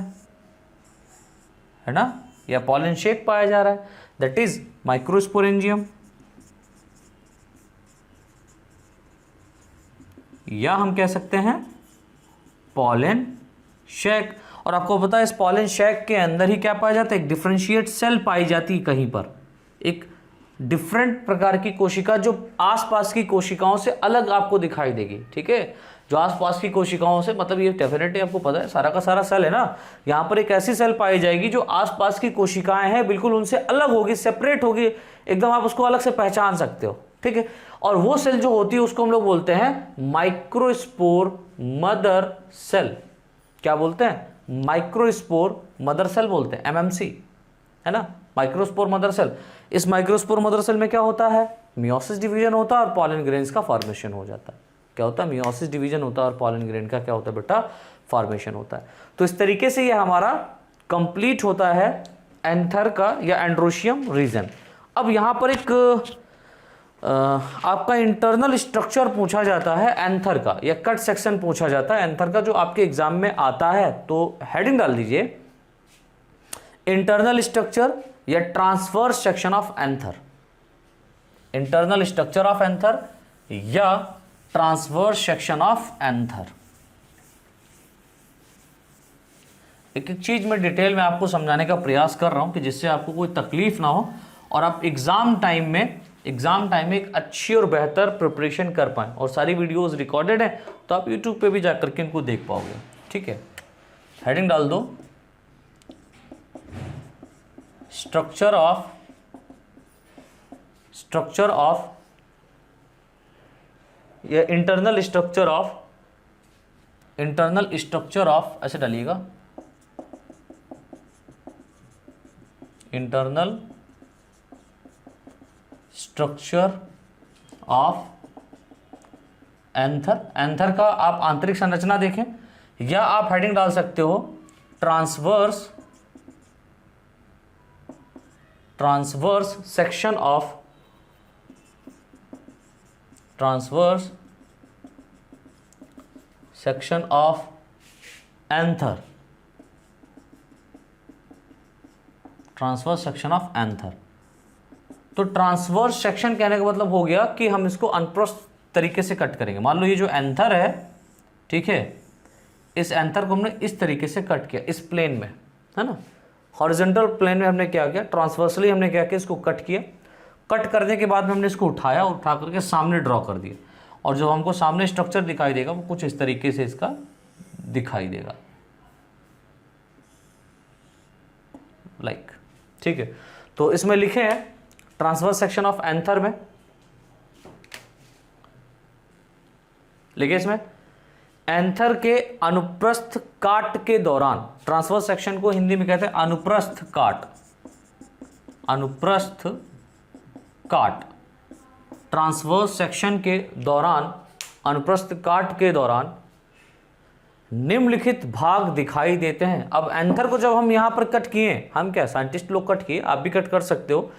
है ना, या पॉलन शेक पाया जा रहा है, दैट इज माइक्रोस्पोरेंजियम, या हम कह सकते हैं पॉलन शेक। और आपको पता है इस पॉलन शेक के अंदर ही क्या पाया जाता है, एक डिफरेंशिएट सेल पाई जाती है कहीं पर, एक डिफरेंट प्रकार की कोशिका जो आसपास की कोशिकाओं से अलग आपको दिखाई देगी, ठीक है, जो आसपास की कोशिकाओं से, मतलब ये डेफिनेटली आपको पता है सारा का सारा सेल है ना, यहाँ पर एक ऐसी सेल पाई जाएगी जो आसपास की कोशिकाएं हैं बिल्कुल उनसे अलग होगी, सेपरेट होगी एकदम, आप उसको अलग से पहचान सकते हो, ठीक है। और वो सेल जो होती है उसको हम लोग बोलते हैं माइक्रोस्पोर मदर सेल। क्या बोलते हैं, माइक्रोस्पोर मदर सेल बोलते हैं, एमएमसी, है ना, माइक्रोस्पोर मदर सेल। इस माइक्रोस्पोर मदर सेल में क्या होता है, मियोसिस डिवीजन होता है और पॉलन ग्रेन्स का फॉर्मेशन हो जाता है। क्या होता है, मियोसिस डिवीजन होता है और पॉलन ग्रेन का क्या होता है बेटा, फॉर्मेशन होता है। तो इस तरीके से ये हमारा कंप्लीट होता है एंथर का या एंड्रोशियम रीजन। अब यहाँ पर एक आपका इंटरनल स्ट्रक्चर पूछा जाता है एंथर का, या कट सेक्शन पूछा जाता है एंथर का, जो आपके एग्जाम में आता है, तो हेडिंग डाल दीजिए इंटरनल स्ट्रक्चर या transverse section of anther, internal structure of anther या ट्रांसवर्स सेक्शन ऑफ एंथर। एक एक चीज में डिटेल में आपको समझाने का प्रयास कर रहा हूं कि जिससे आपको कोई तकलीफ ना हो और आप एग्जाम टाइम में एक अच्छी और बेहतर प्रिपरेशन कर पाएं। और सारी वीडियोस रिकॉर्डेड हैं तो आप यूट्यूब पे भी जाकर के इनको देख पाओगे, ठीक है। हेडिंग डाल दो स्ट्रक्चर ऑफ या इंटरनल स्ट्रक्चर ऑफ ऐसे डालिएगा, internal structure of anther. Anther का आप आंतरिक संरचना देखें, या आप हेडिंग डाल सकते हो transverse section of anther, transverse section of anther. तो ट्रांसवर्स सेक्शन कहने का मतलब हो गया कि हम इसको अनप्रस्थ तरीके से कट करेंगे। मान लो ये जो एंथर है, ठीक है, इस एंथर को हमने इस तरीके से कट किया, इस प्लेन में, है ना, हॉरिजॉन्टल प्लेन में हमने क्या किया, ट्रांसवर्सली हमने क्या किया, इसको कट किया। कट करने के बाद में हमने इसको उठाया, उठा करके सामने ड्रॉ कर दिया, और जो हमको सामने स्ट्रक्चर दिखाई देगा वो कुछ इस तरीके से इसका दिखाई देगा, लाइक, ठीक है। तो इसमें लिखे हैं ट्रांसवर्स सेक्शन ऑफ एंथर में, लिखे इसमें एंथर के अनुप्रस्थ काट के दौरान, ट्रांसवर्स सेक्शन को हिंदी में कहते हैं अनुप्रस्थ काट, अनुप्रस्थ काट, ट्रांसवर्स सेक्शन के दौरान, अनुप्रस्थ काट के दौरान निम्नलिखित भाग दिखाई देते हैं। अब एंथर को जब हम यहां पर कट किए, हम क्या साइंटिस्ट लोग कट किए, आप भी कट कर सकते हो,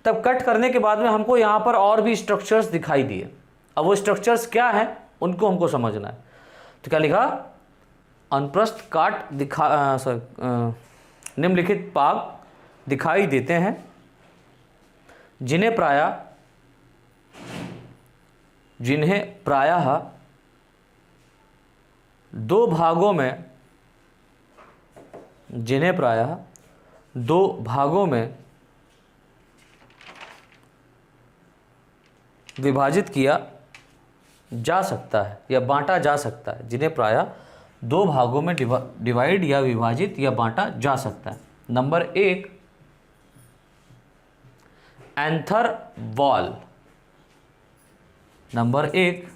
तब कट करने के बाद में हमको यहां पर और भी स्ट्रक्चर्स दिखाई दिए। अब वो स्ट्रक्चर्स क्या हैं उनको हमको समझना है। तो क्या लिखा, अनुप्रस्थ काट निम्नलिखित भाग दिखाई देते हैं जिन्हें प्रायः दो भागों में विभाजित किया जा सकता है या बांटा जा सकता है, जिन्हें प्रायः दो भागों में डिवाइड या विभाजित या बांटा जा सकता है। Number 1 anther wall. Number 1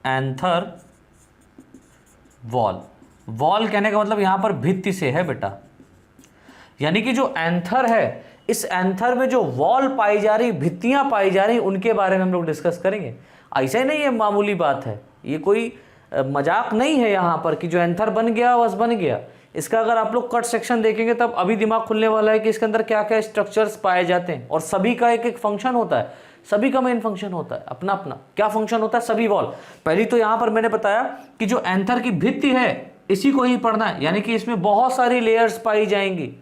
anther wall. Wall कहने का मतलब यहां पर भित्ति से है बेटा, यानी कि जो एंथर है, इस एंथर में जो वॉल पाई जा रही, भित्तियां पाई जा रही, उनके बारे में हम लोग डिस्कस करेंगे। ऐसा ही नहीं है, मामूली बात है, ये कोई मजाक नहीं है यहाँ पर कि जो एंथर बन गया बस बन गया। इसका अगर आप लोग कट सेक्शन देखेंगे तब अभी दिमाग खुलने वाला है कि इसके अंदर क्या क्या स्ट्रक्चर्स पाए जाते हैं, और सभी का एक एक फंक्शन होता है, सभी का मेन फंक्शन होता है अपना अपना। क्या फंक्शन होता है? सभी वॉल। पहली तो यहाँ पर मैंने बताया कि जो एंथर की भित्ति है इसी को ही पढ़ना है, यानी कि इसमें बहुत सारी लेयर्स पाई जाएंगी,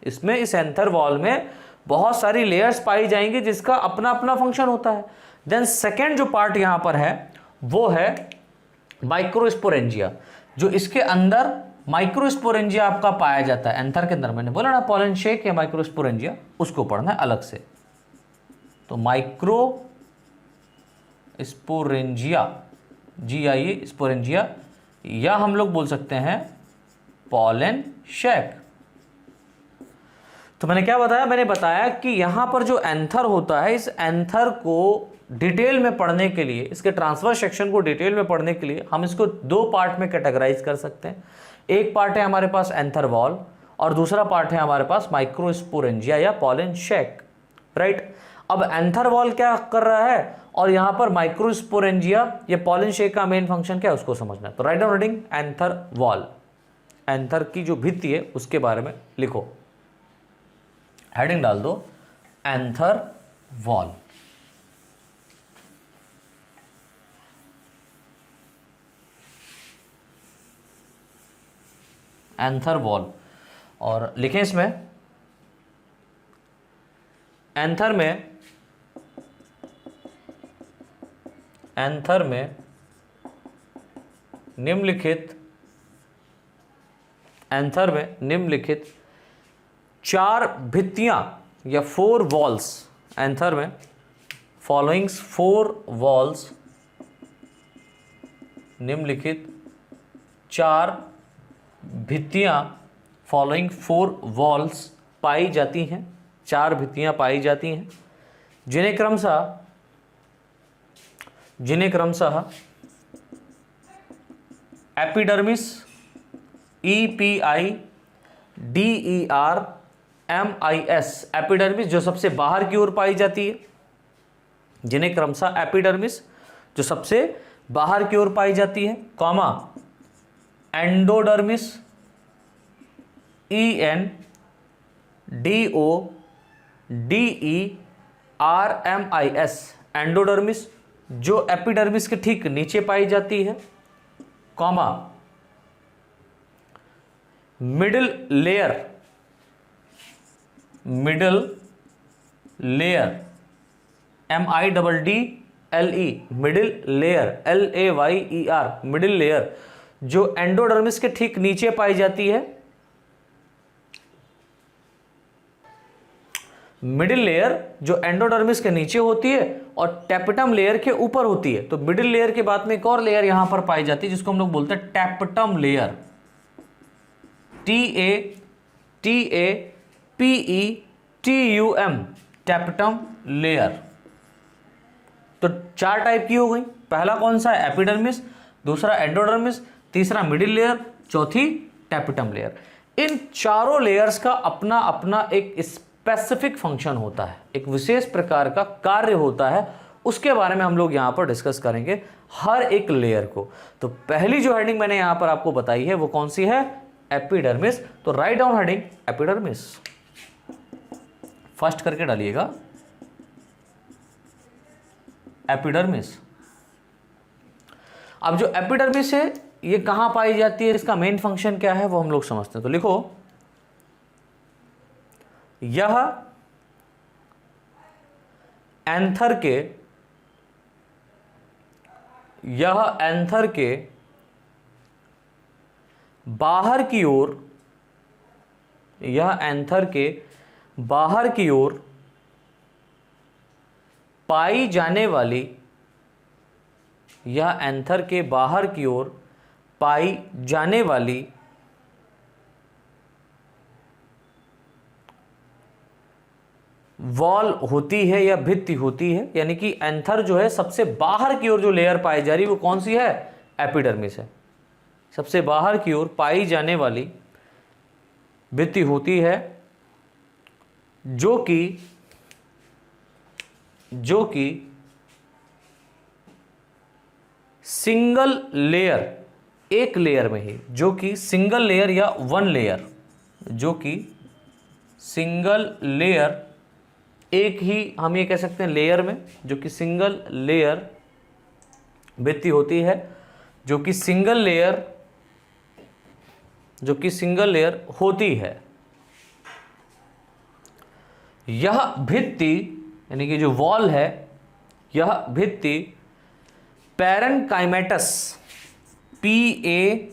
इसमें इस एंथर वॉल में बहुत सारी लेयर्स पाई जाएंगी जिसका अपना अपना फंक्शन होता है। देन सेकेंड जो पार्ट यहाँ पर है वो है माइक्रोस्पोरेंजिया। जो इसके अंदर माइक्रोस्पोरेंजिया आपका पाया जाता है एंथर के अंदर, मैंने बोला ना पॉलन शेक या माइक्रोस्पोरेंजिया, उसको पढ़ना है अलग से। तो माइक्रोस्पोरेंजिया, GIA स्पोरेंजिया, या हम लोग बोल सकते हैं पॉलन शेक। तो मैंने क्या बताया? मैंने बताया कि यहां पर जो एंथर होता है, इस एंथर को डिटेल में पढ़ने के लिए, इसके ट्रांसफर सेक्शन को डिटेल में पढ़ने के लिए हम इसको दो पार्ट में कैटेगराइज कर सकते हैं। एक पार्ट है हमारे पास एंथर वॉल और दूसरा पार्ट है हमारे पास माइक्रोस्पोरेंजिया या पॉलन शेक, राइट। अब एंथर वॉल क्या कर रहा है और यहां पर माइक्रोस्पोरेंजिया या पॉलन शेक का मेन फंक्शन क्या है उसको समझना है। तो write down reading anther wall, anther की जो भित्ति है उसके बारे में लिखो, हेडिंग डाल दो एंथर वॉल। एंथर वॉल, और लिखें इसमें एंथर में निम्नलिखित चार भित्तियां या 4 वॉल्स, एंथर में फॉलोइंग्स 4 वॉल्स, निम्नलिखित 4 भित्तियां फॉलोइंग 4 वॉल्स पाई जाती हैं, 4 भित्तियां पाई जाती हैं, जिन्हें क्रमशः एपिडर्मिस, EPIDERMIS, एपिडर्मिस जो सबसे बाहर की ओर पाई जाती है, जिन्हें क्रमशः एपिडर्मिस जो सबसे बाहर की ओर पाई जाती है, कॉमा एंडोडर्मिस, ENDODERMIS, एंडोडर्मिस जो एपिडर्मिस के ठीक नीचे पाई जाती है, comma middle layer MIDDLE, middle layer LAYER, middle layer जो एंडोडर्मिस के ठीक नीचे पाई जाती है। मिडिल लेयर जो एंडोडर्मिस के नीचे होती है और टैपेटम लेयर के ऊपर होती है। तो मिडिल लेयर के बाद में एक और लेयर यहां पर पाई जाती है जिसको हम लोग बोलते हैं tapetum layer, TAPETUM, tapetum layer. तो 4 टाइप की हो गई। पहला कौन सा है? एपिडर्मिस, दूसरा एंडोडर्मिस, तीसरा मिडिल लेयर, चौथी टैपेटम लेयर। इन चारों लेयर्स का अपना अपना एक स्पेसिफिक फंक्शन होता है, एक विशेष प्रकार का कार्य होता है, उसके बारे में हम लोग यहां पर डिस्कस करेंगे हर एक लेयर को। तो पहली जो हेडिंग मैंने यहां पर आपको बताई है वो कौन सी है? एपिडर्मिस। तो write down heading epidermis, first करके डालिएगा एपिडर्मिस। अब जो एपिडर्मिस है ये कहाँ पाई जाती है, इसका मेन फंक्शन क्या है वो हम लोग समझते हैं। तो लिखो, यह एंथर के बाहर की ओर, यह एंथर के बाहर की ओर पाई जाने वाली, यह एंथर के बाहर की ओर पाई जाने वाली वॉल होती है या भित्ति होती है। यानी कि एंथर जो है सबसे बाहर की ओर जो लेयर पाई जा रही है वो कौन सी है, एपिडर्मिस है। सबसे बाहर की ओर पाई जाने वाली भित्ति होती है जो कि सिंगल लेयर, एक लेयर में ही, जो कि सिंगल लेयर या वन लेयर, जो कि सिंगल लेयर, एक ही हम ये कह सकते हैं लेयर में, जो कि सिंगल लेयर भित्ति होती है, जो कि सिंगल लेयर होती है। यह भित्ति यानी कि जो वॉल है, यह भित्ति parenchymatous, PARENCHY,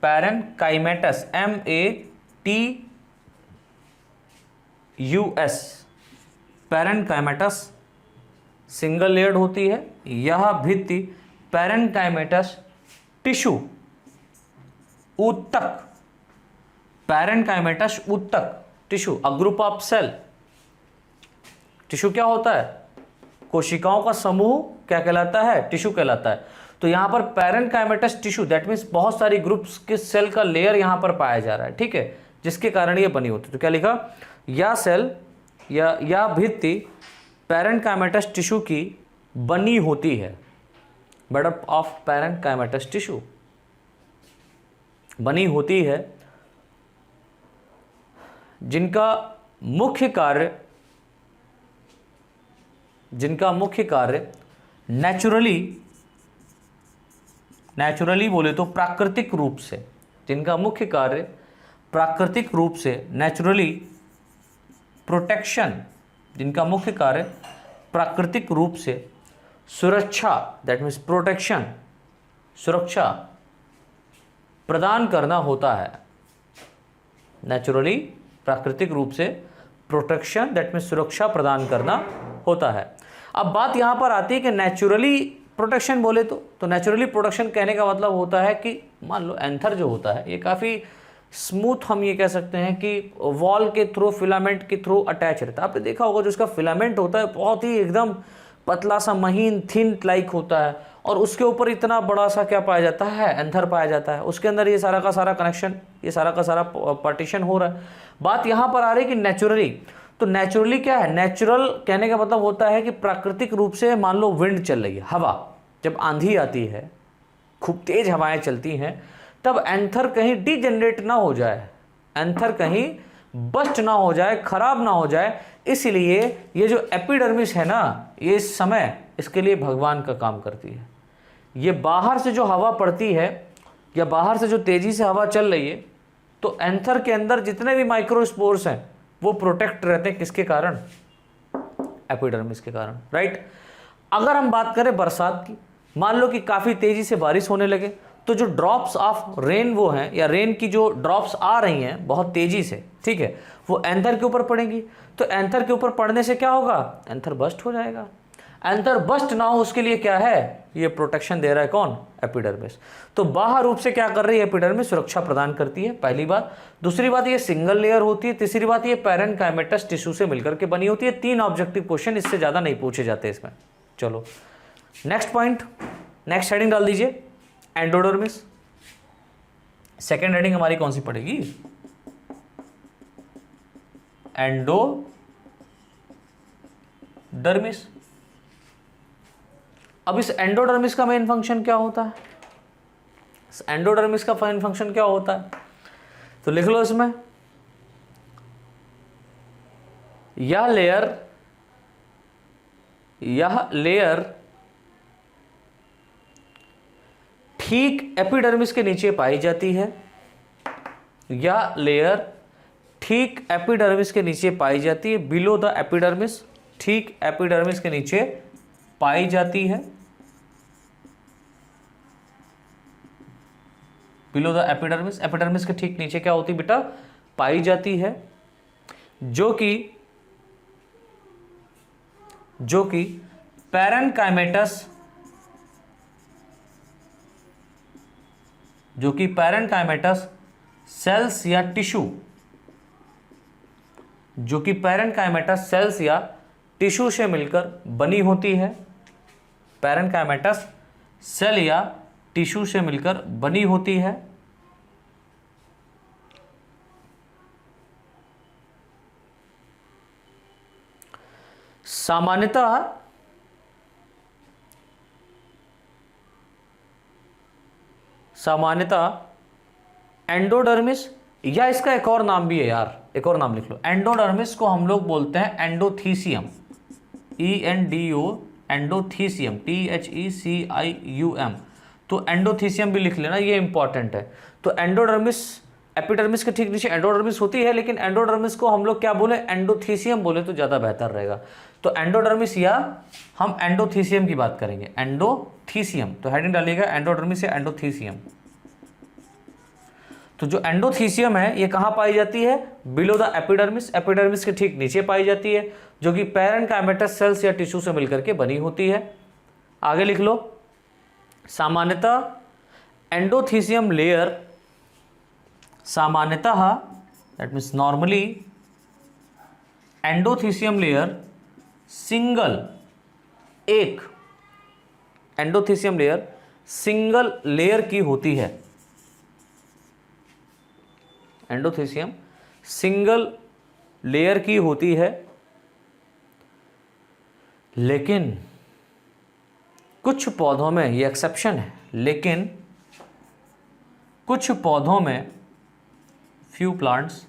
parenchymatous, MATUS, parenchymatous single layered होती है। यह भित्ति पैरेनकाइमेटस टिश्यू ऊतक, पैरेनकाइमेटस ऊतक tissue, a group of cell. Tissue क्या होता है, कोशिकाओं का समूह क्या कहलाता है, टिश्यू कहलाता है। तो यहां पर पैरेनकाइमेटस टिश्यू, दैट मीन्स बहुत सारी ग्रुप्स के सेल का लेयर यहां पर पाया जा रहा है, ठीक है, जिसके कारण ये बनी होती है। तो क्या लिखा, या सेल या भित्ति पैरेनकाइमेटस टिश्यू की बनी होती है, मेडअप ऑफ पैरेनकाइमेटस टिश्यू, बनी होती है, जिनका मुख्य कार्य नेचुरली बोले तो प्राकृतिक रूप से, जिनका मुख्य कार्य प्राकृतिक रूप से नेचुरली प्रोटेक्शन, जिनका मुख्य कार्य प्राकृतिक रूप से सुरक्षा, दैट मीन्स प्रोटेक्शन, सुरक्षा प्रदान करना होता है। नेचुरली प्राकृतिक रूप से प्रोटेक्शन, दैट मीन्स सुरक्षा प्रदान करना होता है। अब बात यहां पर आती है कि नेचुरली प्रोटेक्शन बोले तो नेचुरली प्रोटेक्शन कहने का मतलब होता है कि मान लो एंथर जो होता है ये काफ़ी स्मूथ, हम ये कह सकते हैं कि वॉल के थ्रू, फिलामेंट के थ्रू अटैच रहता है। आपने देखा होगा जो उसका फिलामेंट होता है बहुत ही एकदम पतला सा, महीन, थिन लाइक होता है, और उसके ऊपर इतना बड़ा सा क्या पाया जाता है, एंथर पाया जाता है। उसके अंदर ये सारा का सारा कनेक्शन, ये सारा का सारा पार्टीशन हो रहा है। बात यहाँ पर आ रही है कि नेचुरली, तो नेचुरली क्या है, नेचुरल कहने का मतलब होता है कि प्राकृतिक रूप से, मान लो विंड चल रही है, हवा, जब आंधी आती है, खूब तेज हवाएं चलती हैं, तब एंथर कहीं डिजेनरेट ना हो जाए, एंथर कहीं बस्ट ना हो जाए, खराब ना हो जाए, इसलिए ये जो एपिडर्मिस है ना, ये इस समय इसके लिए भगवान का काम करती है। ये बाहर से जो हवा पड़ती है या बाहर से जो तेजी से हवा चल रही है, तो एंथर के अंदर जितने भी माइक्रोस्पोर्स हैं वो प्रोटेक्ट रहते हैं, किसके कारण, एपिडर्मिस के कारण, राइट। अगर हम बात करें बरसात की, मान लो कि काफ़ी तेज़ी से बारिश होने लगे, तो जो ड्रॉप्स ऑफ रेन वो हैं, या रेन की जो ड्रॉप्स आ रही हैं बहुत तेज़ी से, ठीक है, वो एंथर के ऊपर पड़ेंगी। तो एंथर के ऊपर पड़ने से क्या होगा, एंथर बस्ट हो जाएगा। एंथर बस्ट ना हो उसके लिए क्या है, ये प्रोटेक्शन दे रहा है कौन, एपिडर्मिस। तो बाहर रूप से क्या कर रही है एपिडर्मिस, सुरक्षा प्रदान करती है, पहली बात। दूसरी बात ये सिंगल लेयर होती है। तीसरी बात ये पैरेनकाइमेटस टिश्यू से मिलकर के बनी होती है। 3 ऑब्जेक्टिव क्वेश्चन, इससे ज़्यादा नहीं पूछे जाते इसमें। चलो नेक्स्ट पॉइंट, नेक्स्ट हेडिंग डाल दीजिए, एंडोडर्मिस। सेकेंड हेडिंग हमारी कौन सी पड़ेगी, एंडोडर्मिस। अब इस एंडोडर्मिस का मेन फंक्शन क्या होता है, इस एंडोडर्मिस का मेन फंक्शन क्या होता है, तो लिख लो इसमें, यह लेयर ठीक एपिडर्मिस के नीचे पाई जाती है, या लेयर ठीक एपिडर्मिस के नीचे पाई जाती है, बिलो द एपिडर्मिस, ठीक एपिडर्मिस के नीचे पाई जाती है, बिलो द एपिडर्मिस, एपिडर्मिस के ठीक नीचे क्या होती है बेटा, पाई जाती है, जो कि पैरेन्काइमेटस, जो कि पैरेन्काइमेटस सेल्स या टिश्यू, जो कि पैरेन्काइमेटस सेल्स या टिश्यू से मिलकर बनी होती है, पैरेन्काइमेटस सेल या टिश्यू से मिलकर बनी होती है। सामान्यतः एंडोडर्मिस, या इसका एक और नाम भी है यार, एक और नाम लिख लो, एंडोडर्मिस को हम लोग बोलते हैं एंडोथीसियम, ENDO, एंडोथीसियम, THECIUM, तो एंडोथीसियम भी लिख लेना, ये इंपॉर्टेंट है। तो एंडोडर्मिस, एपिडर्मिस के ठीक नीचे एंडोडर्मिस होती है, लेकिन एंडोडर्मिस को हम लोग क्या बोले, एंडोथीसियम बोले तो ज़्यादा बेहतर रहेगा। तो एंडोडर्मिस या हम एंडोथीसियम की बात करेंगे, एंडोथीसियम, तो हेडिंग डालिएगा एंडोडर्मिस या एंडोथीसियम। तो जो एंडोथीसियम है ये कहाँ पाई जाती है, बिलो द एपिडर्मिस, एपिडर्मिस के ठीक नीचे पाई जाती है, जो कि पैरेन्काइमेटस सेल्स या टिश्यू से मिलकर के बनी होती है। आगे लिख लो, सामान्यतः एंडोथीसियम लेयर, सामान्यतः that means normally endothecium layer single, एक एंडोथीसियम लेयर सिंगल लेयर की होती है, एंडोथीसियम सिंगल लेयर की होती है, लेकिन कुछ पौधों में, ये एक्सेप्शन है, लेकिन कुछ पौधों में, फ्यू प्लांट्स,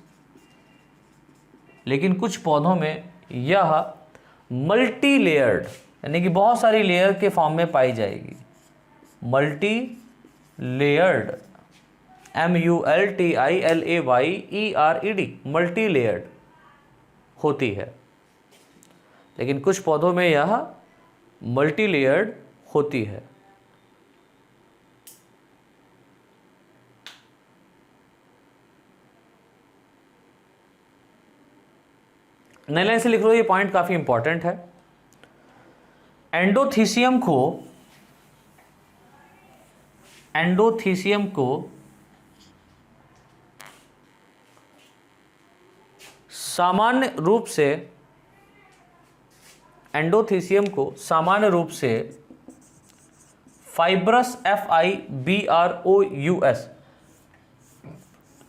लेकिन कुछ पौधों में यह मल्टी लेयर्ड, यानी कि बहुत सारी लेयर के फॉर्म में पाई जाएगी, multi layered, MULTILAYERED, multi layered होती है, लेकिन कुछ पौधों में यह मल्टी लेयर्ड होती है। नई लाइन से लिख लो, ये पॉइंट काफी इंपॉर्टेंट है। एंडोथीसियम को सामान्य रूप से, एंडोथीसियम को सामान्य रूप से फाइब्रस, FIBROUS,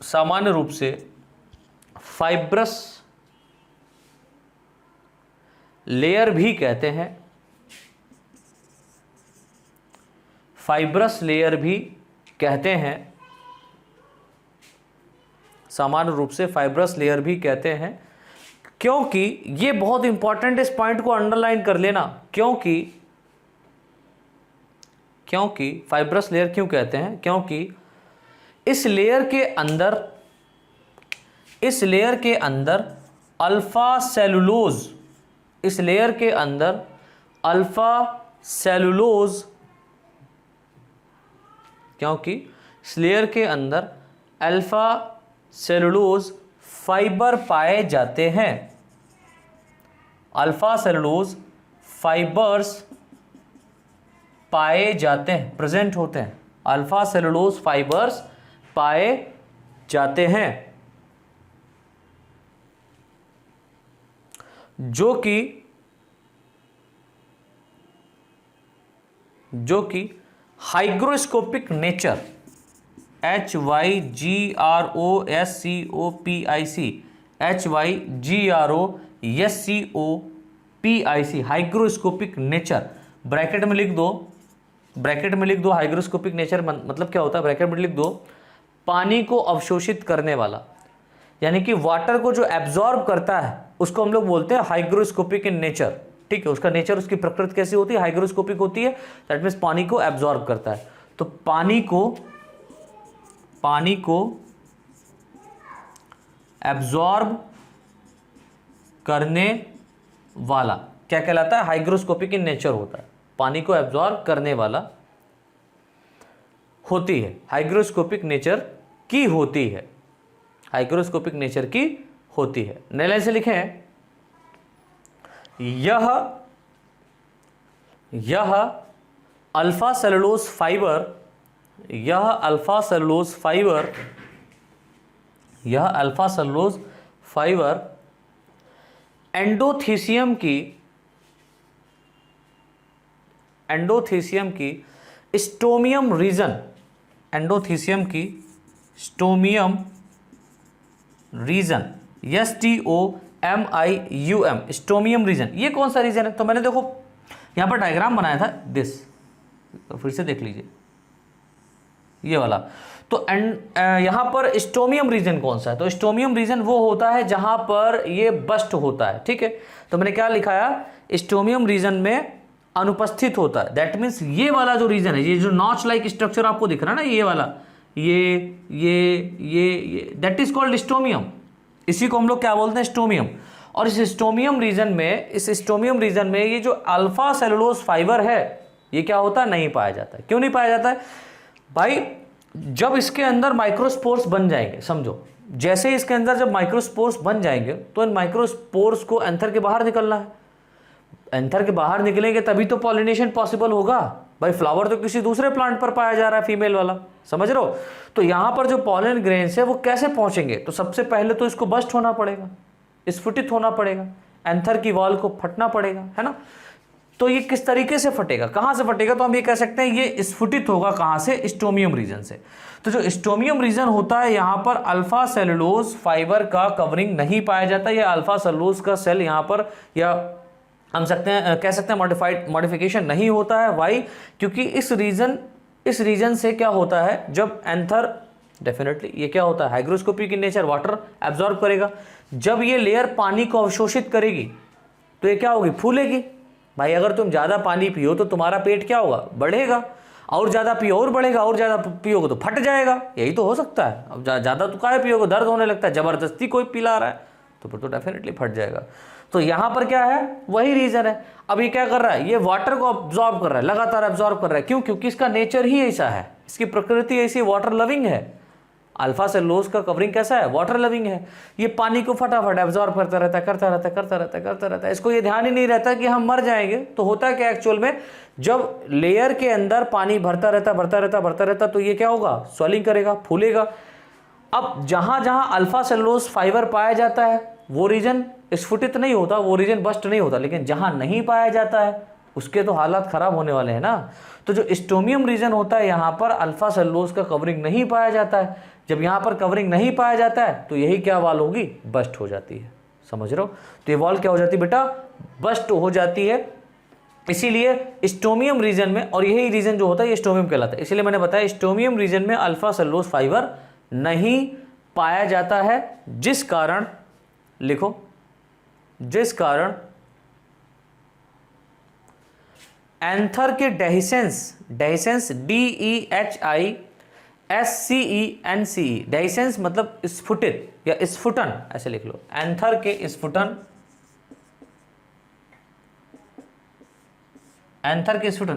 सामान्य रूप से फाइब्रस लेयर भी कहते हैं, फाइब्रस लेयर भी कहते हैं, सामान्य रूप से फाइब्रस लेयर भी कहते हैं, क्योंकि ये बहुत इंपॉर्टेंट, इस पॉइंट को अंडरलाइन कर लेना, क्योंकि फाइब्रस लेयर क्यों कहते हैं, क्योंकि इस लेयर के अंदर अल्फा सेलुलोज, इस लेयर के अंदर अल्फा सेलुलोज, क्योंकि इस लेयर के अंदर अल्फा सेलुलोज फाइबर पाए जाते हैं, अल्फा सेलुलोज फाइबर्स पाए जाते हैं, प्रेजेंट होते हैं, अल्फा सेलुलोज फाइबर्स पाए जाते हैं, जो कि hygroscopic nature, HYGROSCOPIC, hygroscopic nature, bracket में लिख दो हाइग्रोस्कोपिक नेचर मतलब क्या होता है, ब्रैकेट में लिख दो, पानी को अवशोषित करने वाला, यानी कि वाटर को जो एब्जॉर्ब करता है उसको हम लोग बोलते हैं हाइग्रोस्कोपिक इन नेचर, ठीक है, उसका नेचर, उसकी प्रकृति कैसी होती है, हाइग्रोस्कोपिक होती है, दैट मीन्स पानी को एब्जॉर्ब करता है। तो पानी को एब्जॉर्ब करने वाला क्या कहलाता है? हाइग्रोस्कोपिक इन नेचर होता है। पानी को एब्जॉर्ब करने वाला होती है, हाइग्रोस्कोपिक नेचर की होती है, हाइग्रोस्कोपिक नेचर की होती है। नए लाइन से लिखें, यह अल्फा सेलुलोज फाइबर, यह अल्फा सेलुलोज फाइबर एंडोथीसियम की स्टोमियम रीजन, एंडोथीसियम की stomium region, STOMIUM, stomium region. ये कौन सा रीजन है? तो मैंने देखो यहां पर डायग्राम बनाया था दिस, तो फिर से देख लीजिए ये वाला। तो यहां पर स्टोमियम रीजन कौन सा है? तो स्टोमियम रीजन वो होता है जहां पर ये बस्ट होता है, ठीक है। तो मैंने क्या लिखाया? स्टोमियम रीजन में अनुपस्थित होता है। दैट मीन्स ये वाला जो रीजन है, ये जो नॉच लाइक स्ट्रक्चर आपको दिख रहा है ना, ये वाला, ये दैट इज कॉल्ड स्टोमियम। इसी को हम लोग क्या बोलते हैं? स्टोमियम। और इस स्टोमियम रीजन में ये जो अल्फा सेलुलोज फाइबर है, ये क्या होता है? नहीं पाया जाता है। क्यों नहीं पाया जाता है भाई? जब इसके अंदर माइक्रोस्पोर्स बन जाएंगे, समझो जैसे ही इसके अंदर जब माइक्रोस्पोर्स बन जाएंगे तो इन माइक्रोस्पोर्स को एंथर के बाहर निकलना है। एंथर के बाहर निकलेंगे तभी तो पॉलिनेशन पॉसिबल होगा भाई। फ्लावर तो किसी दूसरे प्लांट पर पाया जा रहा है, फीमेल वाला, समझ रहे हो? तो यहां पर जो पॉलन ग्रेन्स है वो कैसे पहुंचेंगे? तो सबसे पहले तो इसको बस्ट होना पड़ेगा, स्फुटित होना पड़ेगा, एंथर की वॉल को फटना पड़ेगा, है ना। तो ये किस तरीके से फटेगा, कहां से फटेगा? तो हम ये कह सकते हैं ये स्फुटित होगा कहां से? स्टोमियम रीजन से। तो जो स्टोमियम रीजन होता है यहां पर अल्फा सेलुलोज फाइबर का कवरिंग नहीं पाया जाता। या अल्फा सेलुलोज का सेल यहां पर, या हम कह सकते हैं मॉडिफिकेशन नहीं होता है। वाई? क्योंकि इस रीजन से क्या होता है, जब एंथर, डेफिनेटली ये क्या होता है? Hygroscopic in nature, water absorb करेगा। जब ये लेयर पानी को अवशोषित करेगी तो ये क्या होगी? फूलेगी। भाई अगर तुम ज़्यादा पानी पियो तो तुम्हारा पेट क्या होगा? बढ़ेगा। और ज़्यादा पियो और बढ़ेगा, और ज़्यादा पियोगे तो फट जाएगा। यही तो हो सकता है। अब ज़्यादा तो काहे पियोगे? दर्द होने लगता है, ज़बरदस्ती कोई पिला रहा है तो फिर तो डेफिनेटली फट जाएगा। तो यहाँ पर क्या है? वही रीजन है। अब ये क्या कर रहा है? ये वाटर को अब्जॉर्ब कर रहा है, लगातार अब्जॉर्ब कर रहा है। क्यों? क्योंकि इसका नेचर ही ऐसा है, इसकी प्रकृति ऐसी वाटर लविंग है। अल्फा सेलुलोज का कवरिंग कैसा है? वाटर लविंग है। ये पानी को फटाफट एब्जॉर्ब करता रहता है। इसको ये ध्यान ही नहीं रहता कि हम मर जाएंगे। तो होता है क्या एक्चुअल में? जब लेयर के अंदर पानी भरता रहता तो ये क्या होगा? स्वेलिंग करेगा, फूलेगा। अब जहां जहां अल्फा सेलुलोज फाइबर पाया जाता है वो रीजन स्फुटित नहीं होता, वो रीजन बस्ट नहीं होता। लेकिन जहां नहीं पाया जाता है उसके तो हालात खराब होने वाले हैं ना। तो जो स्टोमियम रीजन होता है यहां पर अल्फा सेलुलोज का कवरिंग नहीं पाया जाता है। जब यहां पर कवरिंग नहीं पाया जाता है तो यही क्या वॉल होगी? बस्ट हो जाती है। समझ रहे हो? तो ये वॉल क्या हो जाती है बेटा? बस्ट हो जाती है। इसीलिए स्टोमियम रीजन में, और यही रीजन जो होता है ये स्टोमियम कहलाता है। इसलिए मैंने बताया स्टोमियम रीजन में अल्फा सेलुलोज फाइबर नहीं पाया जाता है, जिस कारण, लिखो, जिस कारण एंथर के डेहिसेंस, DEHISCENCE, डेहिसेंस मतलब स्फुटित या स्फुटन, ऐसे लिख लो। एंथर के स्फुटन,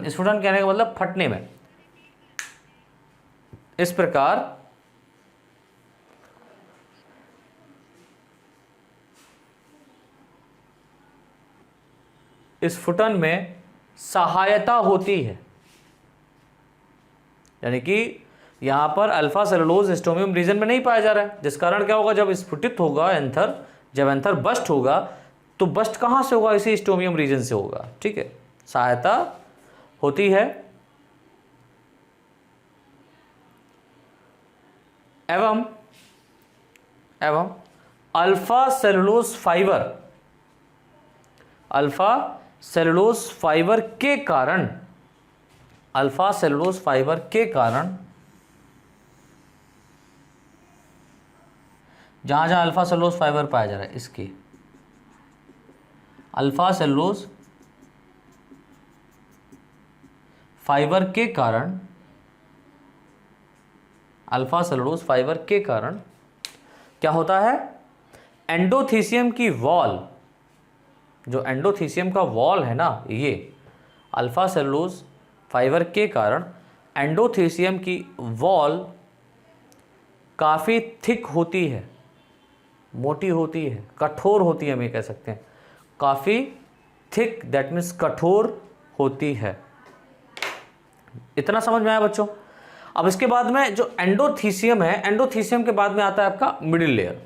स्फुटन कहने का मतलब फटने में। इस प्रकार स्फुटन में सहायता होती है। यानी कि यहां पर अल्फा सेलुलोज स्टोमियम रीजन में नहीं पाया जा रहा है, जिस कारण क्या होगा? जब स्फुटित होगा एंथर, जब एंथर बस्ट होगा तो बस्ट कहां से होगा? इसी स्टोमियम रीजन से होगा। ठीक है, सहायता होती है। एवं अल्फा सेलुलोज फाइबर के कारण, जहां जहां अल्फा सेलुलोज फाइबर पाया जा रहा है, इसकी अल्फा सेलुलोज फाइबर के कारण अल्फा सेलुलोज फाइबर के कारण क्या होता है, एंडोथीसियम की वॉल, जो एंडोथीसियम का वॉल है ना, ये अल्फा सेलुलोज फाइबर के कारण एंडोथीसियम की वॉल काफ़ी थिक होती है, मोटी होती है, कठोर होती है, हम ये कह सकते हैं काफ़ी थिक, दैट मीन्स कठोर होती है। इतना समझ में आया बच्चों। अब इसके बाद में जो एंडोथीसियम है, एंडोथीसियम के बाद में आता है आपका मिडिल लेयर।